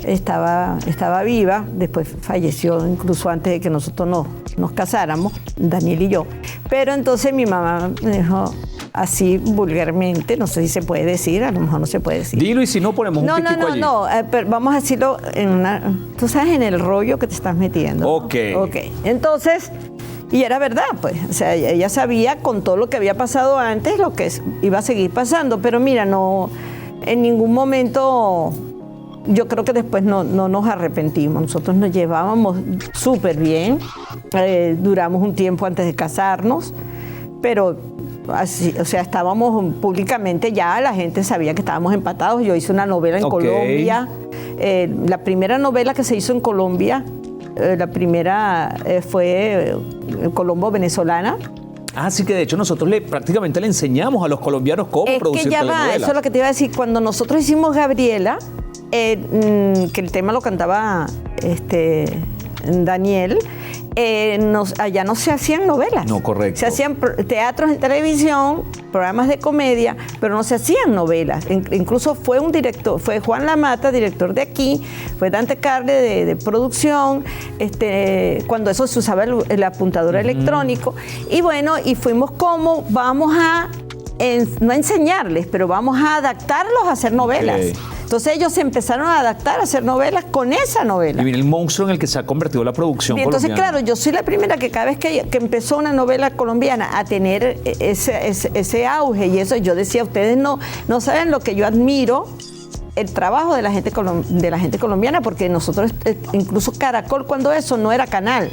estaba viva, después falleció incluso antes de que nosotros nos casáramos, Daniel y yo. Pero entonces mi mamá me dijo así vulgarmente, no sé si se puede decir, a lo mejor no se puede decir. Dilo y si no ponemos un pitico allí. Pero vamos a decirlo tú sabes, en el rollo que te estás metiendo. Ok. Entonces, y era verdad, pues, o sea, ella sabía con todo lo que había pasado antes lo que iba a seguir pasando, pero mira, en ningún momento, yo creo que después no nos arrepentimos. Nosotros nos llevábamos súper bien, duramos un tiempo antes de casarnos, pero así, o sea, estábamos públicamente ya, la gente sabía que estábamos empatados. Yo hice una novela en Colombia, la primera novela que se hizo en Colombia, la primera fue Colombo Venezolana. Así que de hecho nosotros prácticamente le enseñamos a los colombianos cómo producir telenovelas. Eso es lo que te iba a decir. Cuando nosotros hicimos Gabriela, que el tema lo cantaba Daniel, allá no se hacían novelas. No, correcto. Se hacían teatros en televisión, programas de comedia, pero no se hacían novelas. Incluso fue Juan Lamata, director de aquí, fue Dante Carle de producción, cuando eso se usaba el apuntador electrónico. Y bueno, y fuimos como, vamos a, no enseñarles, pero vamos a adaptarlos a hacer novelas. Okay. Entonces ellos se empezaron a adaptar a hacer novelas con esa novela. Y viene el monstruo en el que se ha convertido la producción entonces, colombiana. claro, yo soy la primera que cada vez que empezó una novela colombiana a tener ese auge y eso, yo decía, ustedes no saben lo que yo admiro, el trabajo de la gente colombiana, porque nosotros, incluso Caracol, cuando eso no era canal,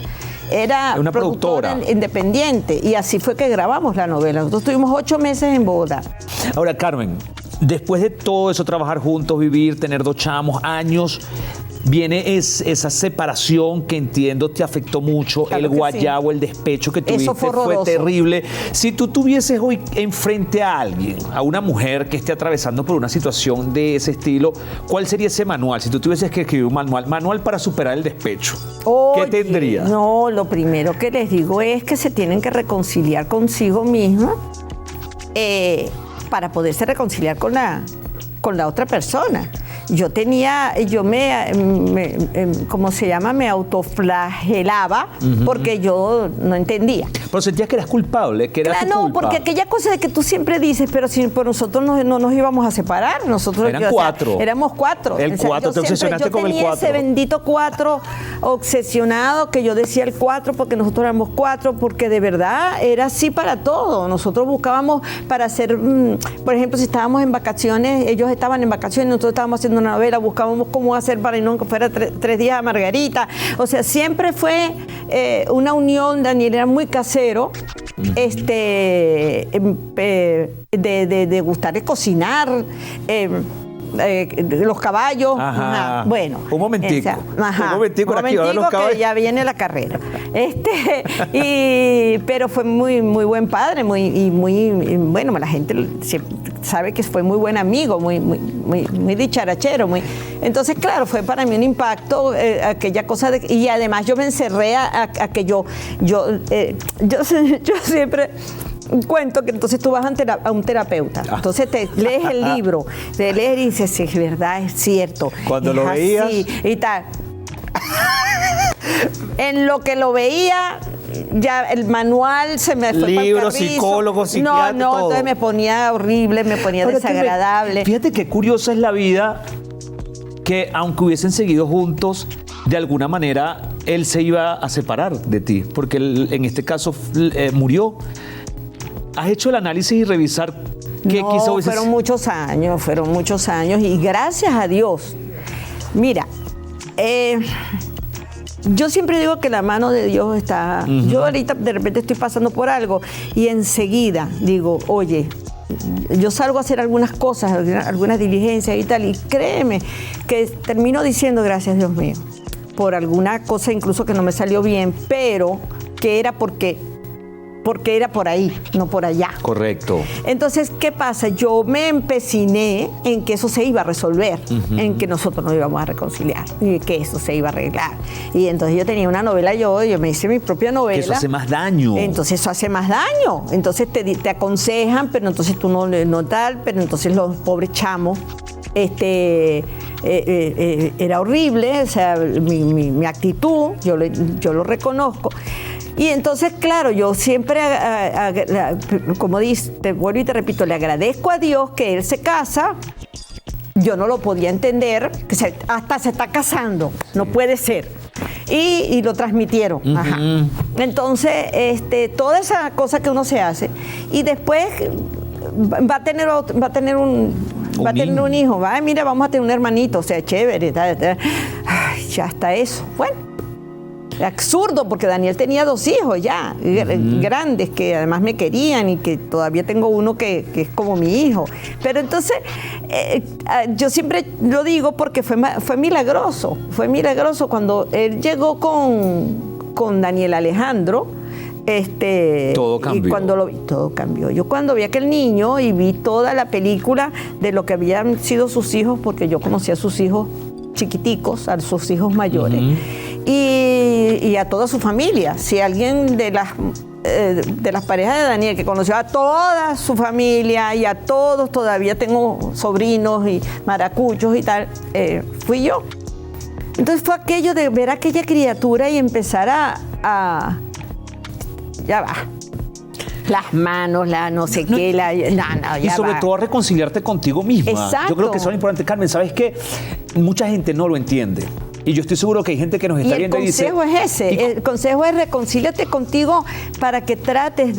era una productora independiente, y así fue que grabamos la novela. Nosotros estuvimos 8 meses en Bogotá. Ahora, Carmen, después de todo eso, trabajar juntos, vivir, tener 2 chamos, años, viene esa separación que entiendo te afectó mucho, claro, el guayabo, sí. El despecho que tuviste eso fue terrible. Si tú tuvieses hoy enfrente a alguien, a una mujer que esté atravesando por una situación de ese estilo, ¿cuál sería ese manual? Si tú tuvieses que escribir un manual para superar el despecho, ¿qué tendría? No, lo primero que les digo es que se tienen que reconciliar consigo misma para poderse reconciliar con la otra persona. ¿Cómo se llama? Me autoflagelaba porque yo no entendía. Pero sentías que eras culpable, que era tu culpa. No, porque aquella cosa de que tú siempre dices, pero si por nosotros no nos íbamos a separar. Nosotros eran 4. Éramos 4. El 4, te obsesionaste con el 4. Yo tenía ese bendito 4 obsesionado, que yo decía el 4 porque nosotros éramos 4, porque de verdad era así para todo. Nosotros buscábamos para hacer, por ejemplo, si estábamos en vacaciones, ellos estaban en vacaciones, nosotros estábamos haciendo una novela, buscábamos cómo hacer para no que fuera 3 días a Margarita. O sea, siempre fue una unión. Daniel era muy casero, de gustar de cocinar, los caballos. Ajá. Bueno. Un momentico. Un momentico aquí, ahora los caballos. Que ya viene la carrera. Pero fue muy, muy buen padre, bueno, la gente sabe que fue muy buen amigo, muy dicharachero. Entonces, claro, fue para mí un impacto aquella cosa y además yo me encerré a que yo siempre cuento que entonces tú vas a un terapeuta, entonces te lees el libro, te lees y dices, sí, es verdad, es cierto. Cuando lo veías y tal. En lo que lo veía, ya el manual se me fue libro, para el psicólogo, psiquiatra, todo. Entonces me ponía horrible, me ponía desagradable. Fíjate qué curiosa es la vida, que aunque hubiesen seguido juntos, de alguna manera él se iba a separar de ti, porque él, en este caso murió. ¿Has hecho el análisis y revisar qué No, quiso? fueron muchos años y gracias a Dios. Mira, yo siempre digo que la mano de Dios está... Yo ahorita de repente estoy pasando por algo y enseguida digo, oye, yo salgo a hacer algunas cosas, algunas diligencias y tal, y créeme que termino diciendo gracias Dios mío por alguna cosa incluso que no me salió bien, pero que era porque era por ahí, no por allá. Correcto. Entonces, ¿qué pasa? Yo me empeciné en que eso se iba a resolver, en que nosotros nos íbamos a reconciliar y que eso se iba a arreglar. Y entonces yo tenía una novela, yo me hice mi propia novela. Que eso hace más daño. Entonces eso hace más daño. Entonces te aconsejan, pero entonces tú no tal, pero entonces los pobres chamos, era horrible, o sea, mi actitud, yo lo reconozco. Y entonces, claro, yo siempre, como dices, te vuelvo y te repito, le agradezco a Dios que él se casa. Yo no lo podía entender, que hasta se está casando, no puede ser. Y lo transmitieron. Ajá. Entonces, toda esa cosa que uno se hace, y después va a tener un hijo, mira, vamos a tener un hermanito, o sea, chévere, ay, ya está eso. Bueno. Absurdo, porque Daniel tenía 2 hijos ya, grandes, que además me querían y que todavía tengo uno que es como mi hijo. Pero entonces, yo siempre lo digo porque fue milagroso cuando él llegó con Daniel Alejandro. Todo cambió. Y cuando lo vi, todo cambió. Yo cuando vi a aquel niño y vi toda la película de lo que habían sido sus hijos, porque yo conocí a sus hijos chiquiticos, a sus hijos mayores, y a toda su familia. Si alguien de las parejas de Daniel que conoció a toda su familia y a todos, todavía tengo sobrinos y maracuchos y tal, fui yo. Entonces fue aquello de ver a aquella criatura y empezar ya va. Las manos, la no sé qué, y sobre todo a reconciliarte contigo misma. Exacto. Yo creo que eso es importante, Carmen. ¿Sabes qué? Mucha gente no lo entiende. Y yo estoy seguro que hay gente que nos está viendo y dice... El consejo es ese. El consejo es reconcíliate contigo para que trates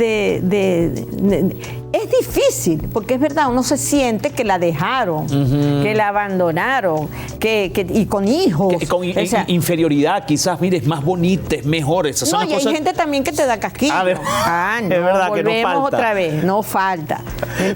es difícil, porque es verdad, uno se siente que la dejaron, que la abandonaron, y con hijos. Con inferioridad, quizás, mire, es más bonita, es mejor. Esas son las hay cosas... gente también que te da casquillo. No, es verdad que no volvemos falta. otra vez, no falta.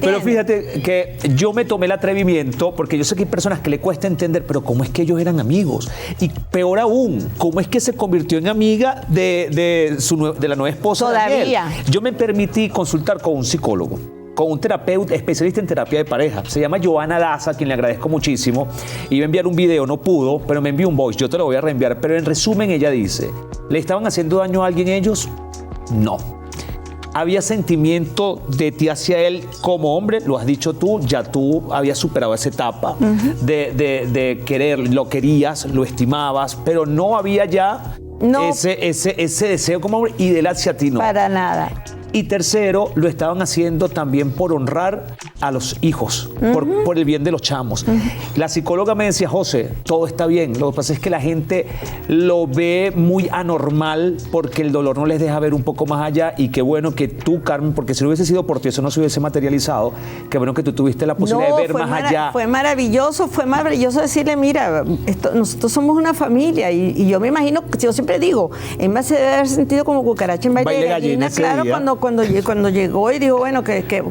Pero fíjate que yo me tomé el atrevimiento, porque yo sé que hay personas que le cuesta entender, pero ¿cómo es que ellos eran amigos? Y peor aún, ¿cómo es que se convirtió en amiga de la nueva esposa? Todavía. Daniel? Yo me permití consultar con un psicólogo, con un terapeuta especialista en terapia de pareja. Se llama Joana Daza, a quien le agradezco muchísimo. Iba a enviar un video, no pudo, pero me envió un voice. Yo te lo voy a reenviar. Pero en resumen, ella dice, ¿le estaban haciendo daño a alguien ellos? No. Había sentimiento de ti hacia él como hombre, lo has dicho tú, ya tú habías superado esa etapa de querer, lo querías, lo estimabas, pero no había ya ese deseo como hombre, y de él hacia ti no. Para nada. Y tercero, lo estaban haciendo también por honrar a los hijos, por el bien de los chamos. La psicóloga me decía, José, todo está bien. Lo que pasa es que la gente lo ve muy anormal porque el dolor no les deja ver un poco más allá. Y qué bueno que tú, Carmen, porque si no hubiese sido por ti, eso no se hubiese materializado. Qué bueno que tú tuviste la posibilidad de ver más allá. Fue maravilloso decirle, mira, nosotros somos una familia. Y yo me imagino, yo siempre digo, él me hace haber sentido como cucaracha en baile de gallina, claro, cuando llegó y dijo, bueno,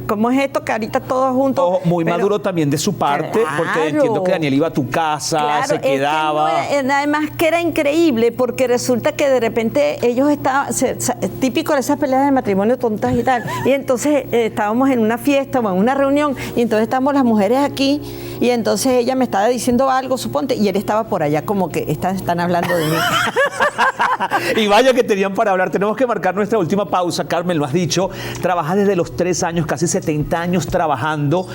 ¿cómo es esto? Que ahorita todos juntos. Ojo, muy maduro también de su parte, claro, porque entiendo que Daniel iba a tu casa, claro, se quedaba. Además que era increíble, porque resulta que de repente ellos estaban, típico de esas peleas de matrimonio tontas y tal, y entonces estábamos en una fiesta o en una reunión, y entonces estábamos las mujeres aquí, y entonces ella me estaba diciendo algo, suponte, y él estaba por allá como que están hablando de mí. Y vaya que tenían para hablar. Tenemos que marcar nuestra última pausa. Carmen, lo has dicho, trabajas desde los 3 años, casi 70 años trabajando,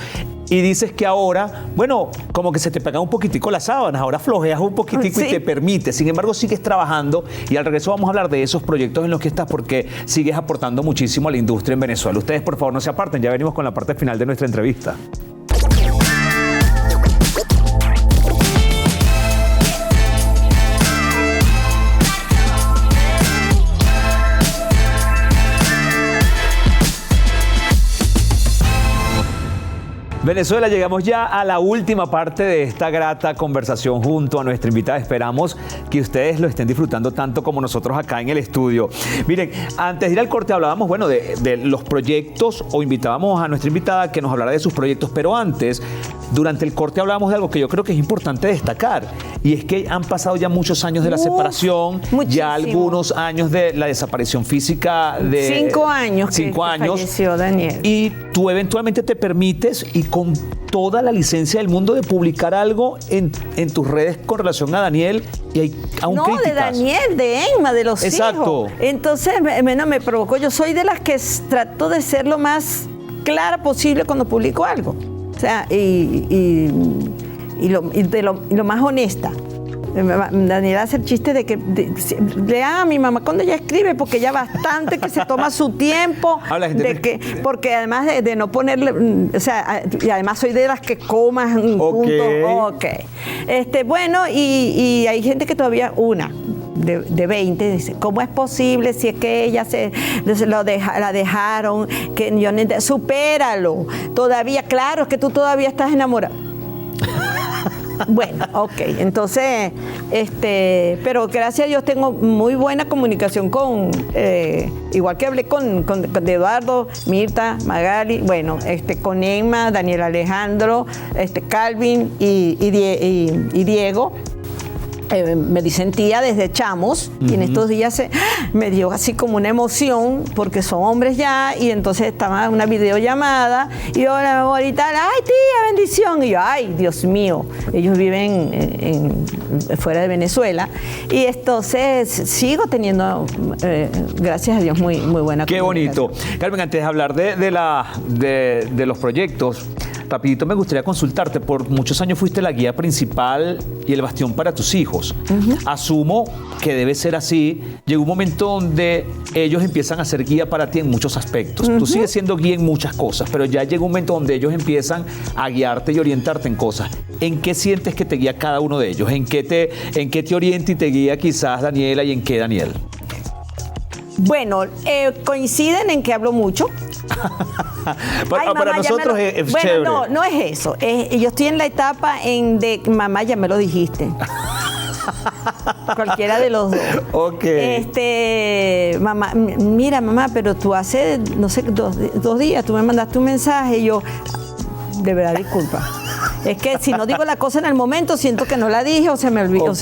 y dices que ahora, bueno, como que se te pegan un poquitico las sábanas, ahora flojeas un poquitico y te permite. Sin embargo, sigues trabajando, y al regreso vamos a hablar de esos proyectos en los que estás, porque sigues aportando muchísimo a la industria en Venezuela. Ustedes, por favor, no se aparten, ya venimos con la parte final de nuestra entrevista. Venezuela, llegamos ya a la última parte de esta grata conversación junto a nuestra invitada. Esperamos que ustedes lo estén disfrutando tanto como nosotros acá en el estudio. Miren, antes de ir al corte hablábamos, bueno, de los proyectos, o invitábamos a nuestra invitada que nos hablara de sus proyectos, pero antes, durante el corte hablábamos de algo que yo creo que es importante destacar, y es que han pasado ya muchos años de la separación, muchísimo. ya algunos años de la desaparición física de 5 años. 5 años. Falleció Daniel. Y tú eventualmente te permites, y con toda la licencia del mundo, de publicar algo en tus redes con relación a Daniel, y hay aún no, críticas. de Daniel, de Emma, de los Exacto. hijos. Entonces, me provocó. Yo soy de las que trato de ser lo más clara posible cuando publico algo. O sea, y lo más honesta. Daniel hace el chiste de que lea a mi mamá cuando ella escribe, porque ella bastante que se toma su tiempo, porque además de no ponerle, o sea, y además soy de las que comas puntos. Bueno, y hay gente que todavía, de 20, dice, ¿cómo es posible si es que ella la dejaron? Que yo no supéralo. Todavía, claro, es que tú todavía estás enamorado. Bueno, ok, entonces, pero gracias a Dios tengo muy buena comunicación igual que hablé con Eduardo, Mirta, Magali, bueno, con Emma, Daniel Alejandro, Calvin y Diego. Me disentía desde chamos, y en estos días me dio así como una emoción, porque son hombres ya, y entonces estaba en una videollamada, y hola, ahorita, ay tía, bendición, y yo, ay, Dios mío, ellos viven fuera de Venezuela, y entonces sigo teniendo, gracias a Dios, muy buena Qué bonito. Carmen, antes de hablar de los proyectos, rapidito me gustaría consultarte. Por muchos años fuiste la guía principal y el bastión para tus hijos. Asumo que debe ser así. Llegó un momento donde ellos empiezan a ser guía para ti en muchos aspectos. Tú sigues siendo guía en muchas cosas, pero ya llega un momento donde ellos empiezan a guiarte y orientarte en cosas. ¿En qué sientes que te guía cada uno de ellos? ¿En qué te orienta y te guía quizás Daniela, y en qué Daniel? Bueno, coinciden en que hablo mucho. Para nosotros es bueno, chévere. No es eso. Yo estoy en la etapa de mamá, ya me lo dijiste. Cualquiera de los dos. Ok. Mamá, mira, mamá, pero tú hace, no sé, dos días tú me mandaste un mensaje y yo, de verdad, disculpa. Es que si no digo la cosa en el momento, siento que no la dije o se me olvidó.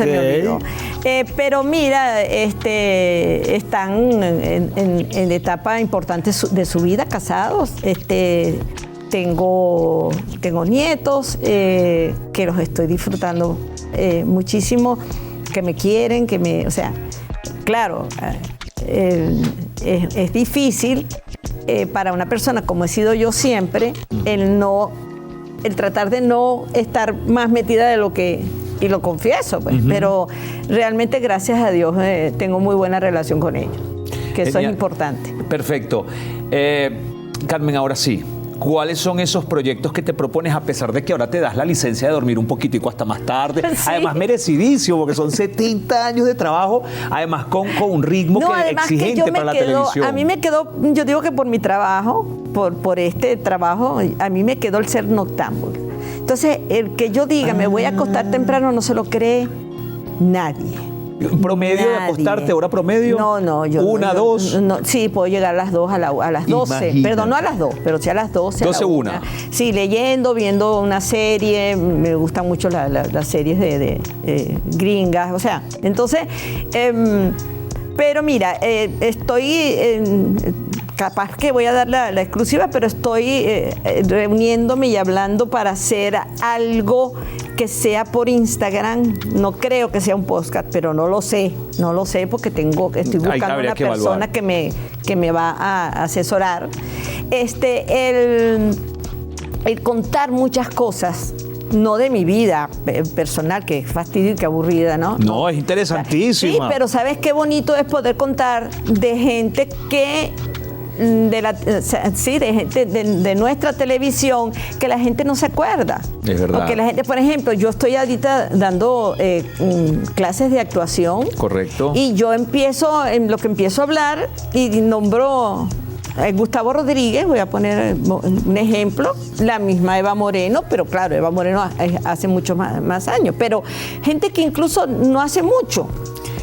Pero mira, están en etapa importante de su vida, casados. Tengo nietos que los estoy disfrutando muchísimo, que me quieren, o sea, claro, es difícil para una persona como he sido yo siempre, el tratar de no estar más metida de lo que, y lo confieso, pues, pero realmente gracias a Dios tengo muy buena relación con ellos, que eso es importante. Perfecto. Carmen, ahora sí, ¿cuáles son esos proyectos que te propones, a pesar de que ahora te das la licencia de dormir un poquitico hasta más tarde? Sí. Además, merecidísimo, porque son 70 años de trabajo, además con un ritmo exigente para la televisión. A mí me quedó, yo digo que por mi trabajo, por este trabajo, a mí me quedó el ser noctámbulo. Entonces, el que yo diga, me voy a acostar temprano, no se lo cree nadie. ¿Promedio de acostarte, hora promedio? No, yo... ¿Una, dos? No, sí, puedo llegar a las 2, a las 12. Imagínate. Perdón, no a las 2, pero sí a las 12. 12, una. Sí, leyendo, viendo una serie. Me gustan mucho las series de gringas, o sea, entonces... pero mira, estoy... capaz que voy a dar la exclusiva, pero estoy reuniéndome y hablando para hacer algo que sea por Instagram. No creo que sea un podcast, pero no lo sé porque estoy buscando una persona que me va a asesorar. El contar muchas cosas, no de mi vida personal, que es fastidio y que aburrida, ¿no? No, es interesantísima. Sí, pero ¿sabes qué bonito es poder contar de gente que... de nuestra televisión, que la gente no se acuerda. Es verdad. Porque la gente, por ejemplo, yo estoy ahorita dando clases de actuación. Correcto. Y yo empiezo a hablar y nombro Gustavo Rodríguez, voy a poner un ejemplo, la misma Eva Moreno, pero claro, Eva Moreno hace muchos más años, pero gente que incluso no hace mucho.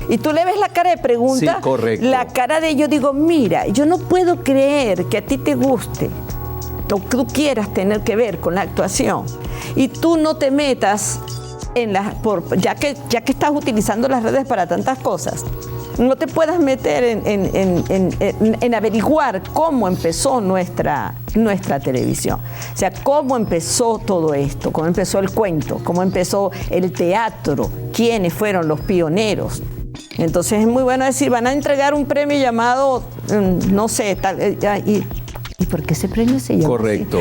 Y tú le ves la cara de pregunta, sí, correcto. La cara de ellos, digo, mira, yo no puedo creer que a ti te guste o que tú quieras tener que ver con la actuación y tú no te metas en ya que estás utilizando las redes para tantas cosas, no te puedas meter en averiguar cómo empezó nuestra televisión. O sea, cómo empezó todo esto, cómo empezó el cuento, cómo empezó el teatro, quiénes fueron los pioneros. Entonces es muy bueno decir, van a entregar un premio llamado, no sé, tal, ¿y por qué ese premio se llama? Correcto.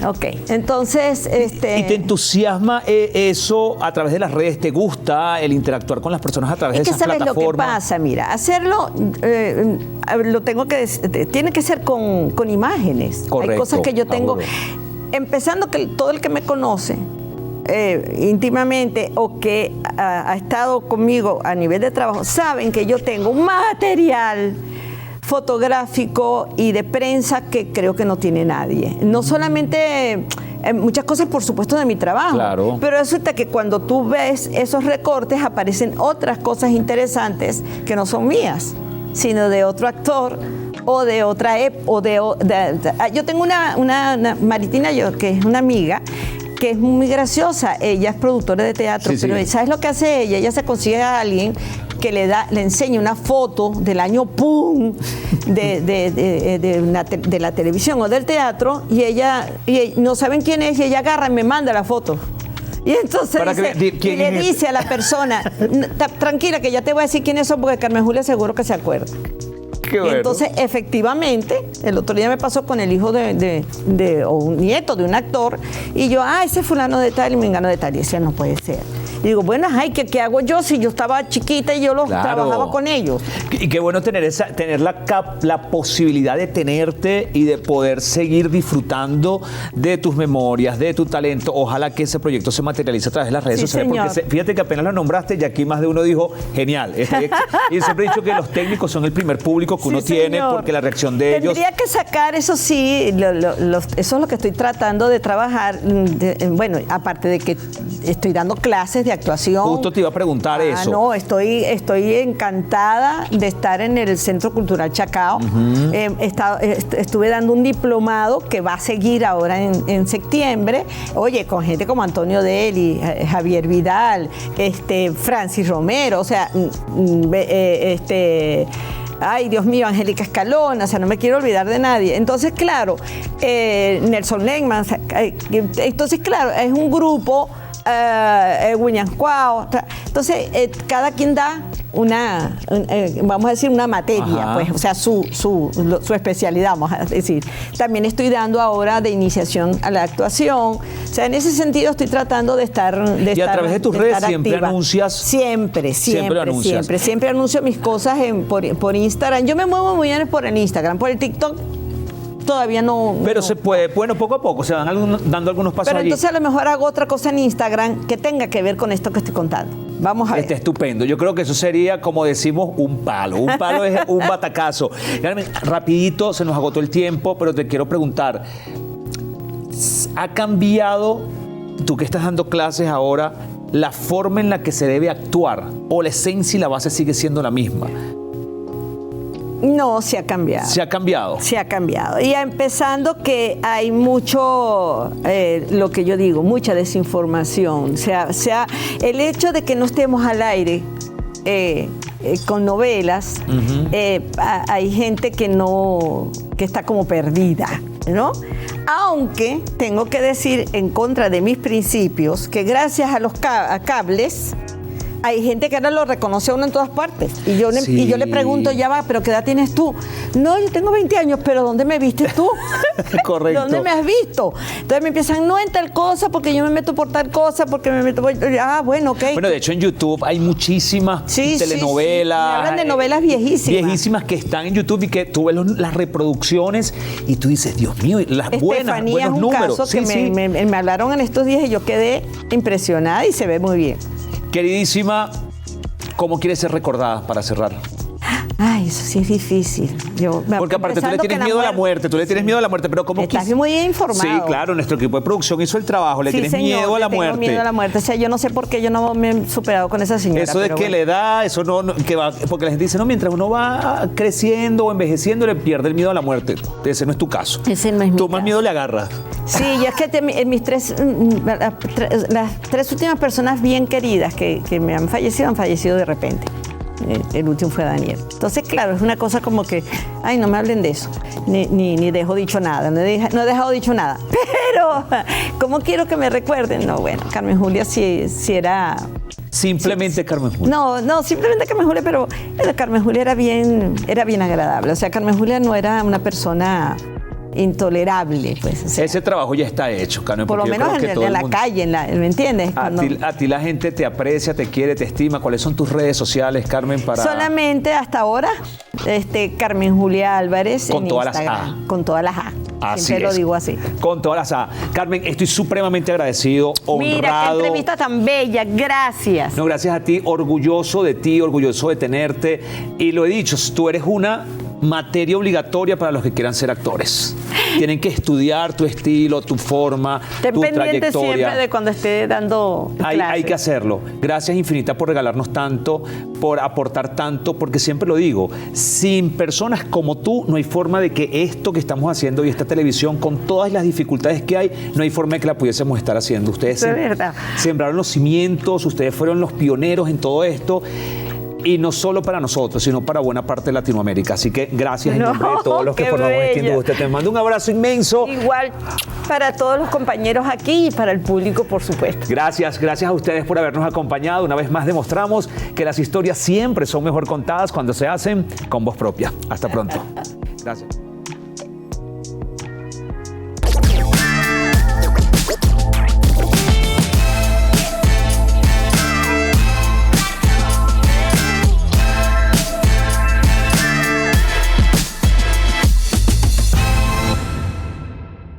Ok, entonces... ¿Y te entusiasma eso a través de las redes? ¿Te gusta el interactuar con las personas a través de esas plataformas? ¿Sabes lo que pasa? Mira, hacerlo tiene que ser con imágenes. Correcto. Hay cosas que yo tengo... Empezando que todo el que me conoce íntimamente o que ha estado conmigo a nivel de trabajo, saben que yo tengo un material fotográfico y de prensa que creo que no tiene nadie. No solamente muchas cosas, por supuesto, de mi trabajo, claro, pero resulta que cuando tú ves esos recortes aparecen otras cosas interesantes que no son mías, sino de otro actor o de otra yo tengo una Maritina, que es una amiga, que es muy graciosa. Ella es productora de teatro, sí, pero sí. ¿Sabes lo que hace ella? Ella se consigue a alguien que le enseña una foto del año ¡pum! de la televisión o del teatro, y no saben quién es, y ella agarra y me manda la foto. Y entonces le dice a la persona, tranquila, que ya te voy a decir quiénes son, porque Carmen Julia seguro que se acuerda. Bueno. Y entonces, efectivamente, el otro día me pasó con el hijo o un nieto de un actor, y yo, ese fulano de tal y mengano de tal, y decía, no puede ser. Y digo, bueno, ¿qué hago yo si yo estaba chiquita y yo trabajaba con ellos? Y qué bueno tener la posibilidad de tenerte y de poder seguir disfrutando de tus memorias, de tu talento. Ojalá que ese proyecto se materialice a través de las redes sociales. Señor. Porque fíjate que apenas lo nombraste y aquí más de uno dijo, genial. Y siempre he dicho que los técnicos son el primer público que uno tiene, porque la reacción de ellos... Tendría que sacar, eso sí, eso es lo que estoy tratando de trabajar. Bueno, aparte de que estoy dando clases de actuación. Justo te iba a preguntar eso. No, estoy encantada de estar en el Centro Cultural Chacao. Estuve dando un diplomado que va a seguir ahora en septiembre. Oye, con gente como Antonio Deli, Javier Vidal, Francis Romero, o sea, ay, Dios mío, Angélica Escalona, o sea, no me quiero olvidar de nadie. Entonces, claro, Nelson Lengman, entonces, claro, es un grupo, William Cuau. Entonces, cada quien da vamos a decir, una materia, pues, o sea, su especialidad, vamos a decir. También estoy dando ahora de iniciación a la actuación. O sea, en ese sentido estoy tratando de estar y a través de tus redes siempre activa. Anuncias. Siempre anuncio mis cosas por Instagram. Yo me muevo muy bien por el Instagram, por el TikTok. Todavía no. Pero se puede, bueno, poco a poco, se van dando algunos pasos. Pero allí. entonces a lo mejor hago otra cosa en Instagram que tenga que ver con esto que estoy contando. Vamos a ver. Estupendo. Yo creo que eso sería, como decimos, un palo. Un palo es un batacazo. Rapidito, se nos agotó el tiempo, pero te quiero preguntar, ¿ha cambiado, tú que estás dando clases ahora, la forma en la que se debe actuar, o la esencia y la base sigue siendo la misma? No, se ha cambiado. ¿Se ha cambiado? Se ha cambiado. Y empezando que hay mucho, lo que yo digo, mucha desinformación. O sea, el hecho de que no estemos al aire con novelas, hay gente que está como perdida, ¿no? Aunque tengo que decir, en contra de mis principios, que gracias a los cables, hay gente que ahora lo reconoce a uno en todas partes. Y yo le pregunto, ya va, ¿pero qué edad tienes tú? No, yo tengo 20 años, pero ¿dónde me viste tú? Correcto. ¿Dónde me has visto? Entonces me empiezan, no en tal cosa, porque yo me meto por tal cosa, porque me meto por... bueno, ok. Bueno, de hecho en YouTube hay muchísimas telenovelas. Sí. Me hablan de novelas viejísimas. Viejísimas que están en YouTube y que tú ves las reproducciones y tú dices, Dios mío, las buenos es un números. Caso que me hablaron en estos días y yo quedé impresionada y se ve muy bien. Queridísima, ¿cómo quieres ser recordada para cerrar? Ay, eso sí es difícil. Porque aparte tú le tienes miedo a la muerte, tú le tienes miedo a la muerte, pero ¿cómo Estás muy informado. Sí, claro, nuestro equipo de producción hizo el trabajo, le Sí, tienes señor, miedo a la le tengo muerte. miedo a la muerte. O sea, yo no sé por qué yo no me he superado con esa señora. Eso de pero que bueno. le da, eso que va, porque la gente dice, no, mientras uno va creciendo o envejeciendo, le pierde el miedo a la muerte. Ese no es tu caso. Ese no es mi Tú más caso. miedo le agarras. Sí, y es que en mis las tres últimas personas bien queridas que me han fallecido de repente. El último fue Daniel. Entonces, claro, es una cosa como que, ay, no me hablen de eso. Ni dejo dicho nada, no he dejado dicho nada. Pero, ¿cómo quiero que me recuerden? No, bueno, Carmen Julia sí era... Simplemente Carmen Julia. No, simplemente Carmen Julia, pero Carmen Julia era bien agradable. O sea, Carmen Julia no era una persona intolerable, pues. O sea, Ese trabajo ya está hecho, Carmen. por lo porque yo menos creo que todo en el la mundo- calle, ¿me entiendes? A ti la gente te aprecia, te quiere, te estima. ¿Cuáles son tus redes sociales, Carmen, para...? Solamente hasta ahora, Carmen Julia Álvarez Con en todas las Instagram. A. Con todas las A. Así Siempre es. lo digo así. Con todas las A. Carmen, estoy supremamente agradecido, honrado. Mira, qué entrevista tan bella. Gracias. No, gracias a ti, orgulloso de ti, orgulloso de tenerte. Y lo he dicho, tú eres una materia obligatoria para los que quieran ser actores. Tienen que estudiar tu estilo, tu forma, Ten tu pendiente trayectoria. siempre de cuando esté dando Hay clases. que hacerlo. Gracias infinitas por regalarnos tanto, por aportar tanto, porque siempre lo digo, sin personas como tú no hay forma de que esto que estamos haciendo y esta televisión, con todas las dificultades que hay, no hay forma de que la pudiésemos estar haciendo. Ustedes Eso es verdad. sembraron los cimientos, ustedes fueron los pioneros en todo esto. Y no solo para nosotros, sino para buena parte de Latinoamérica. Así que gracias en No, nombre de todos los que qué formamos este bello. industria. Te mando un abrazo inmenso. Igual para todos los compañeros aquí y para el público, por supuesto. Gracias a ustedes por habernos acompañado. Una vez más demostramos que las historias siempre son mejor contadas cuando se hacen con voz propia. Hasta pronto. Gracias.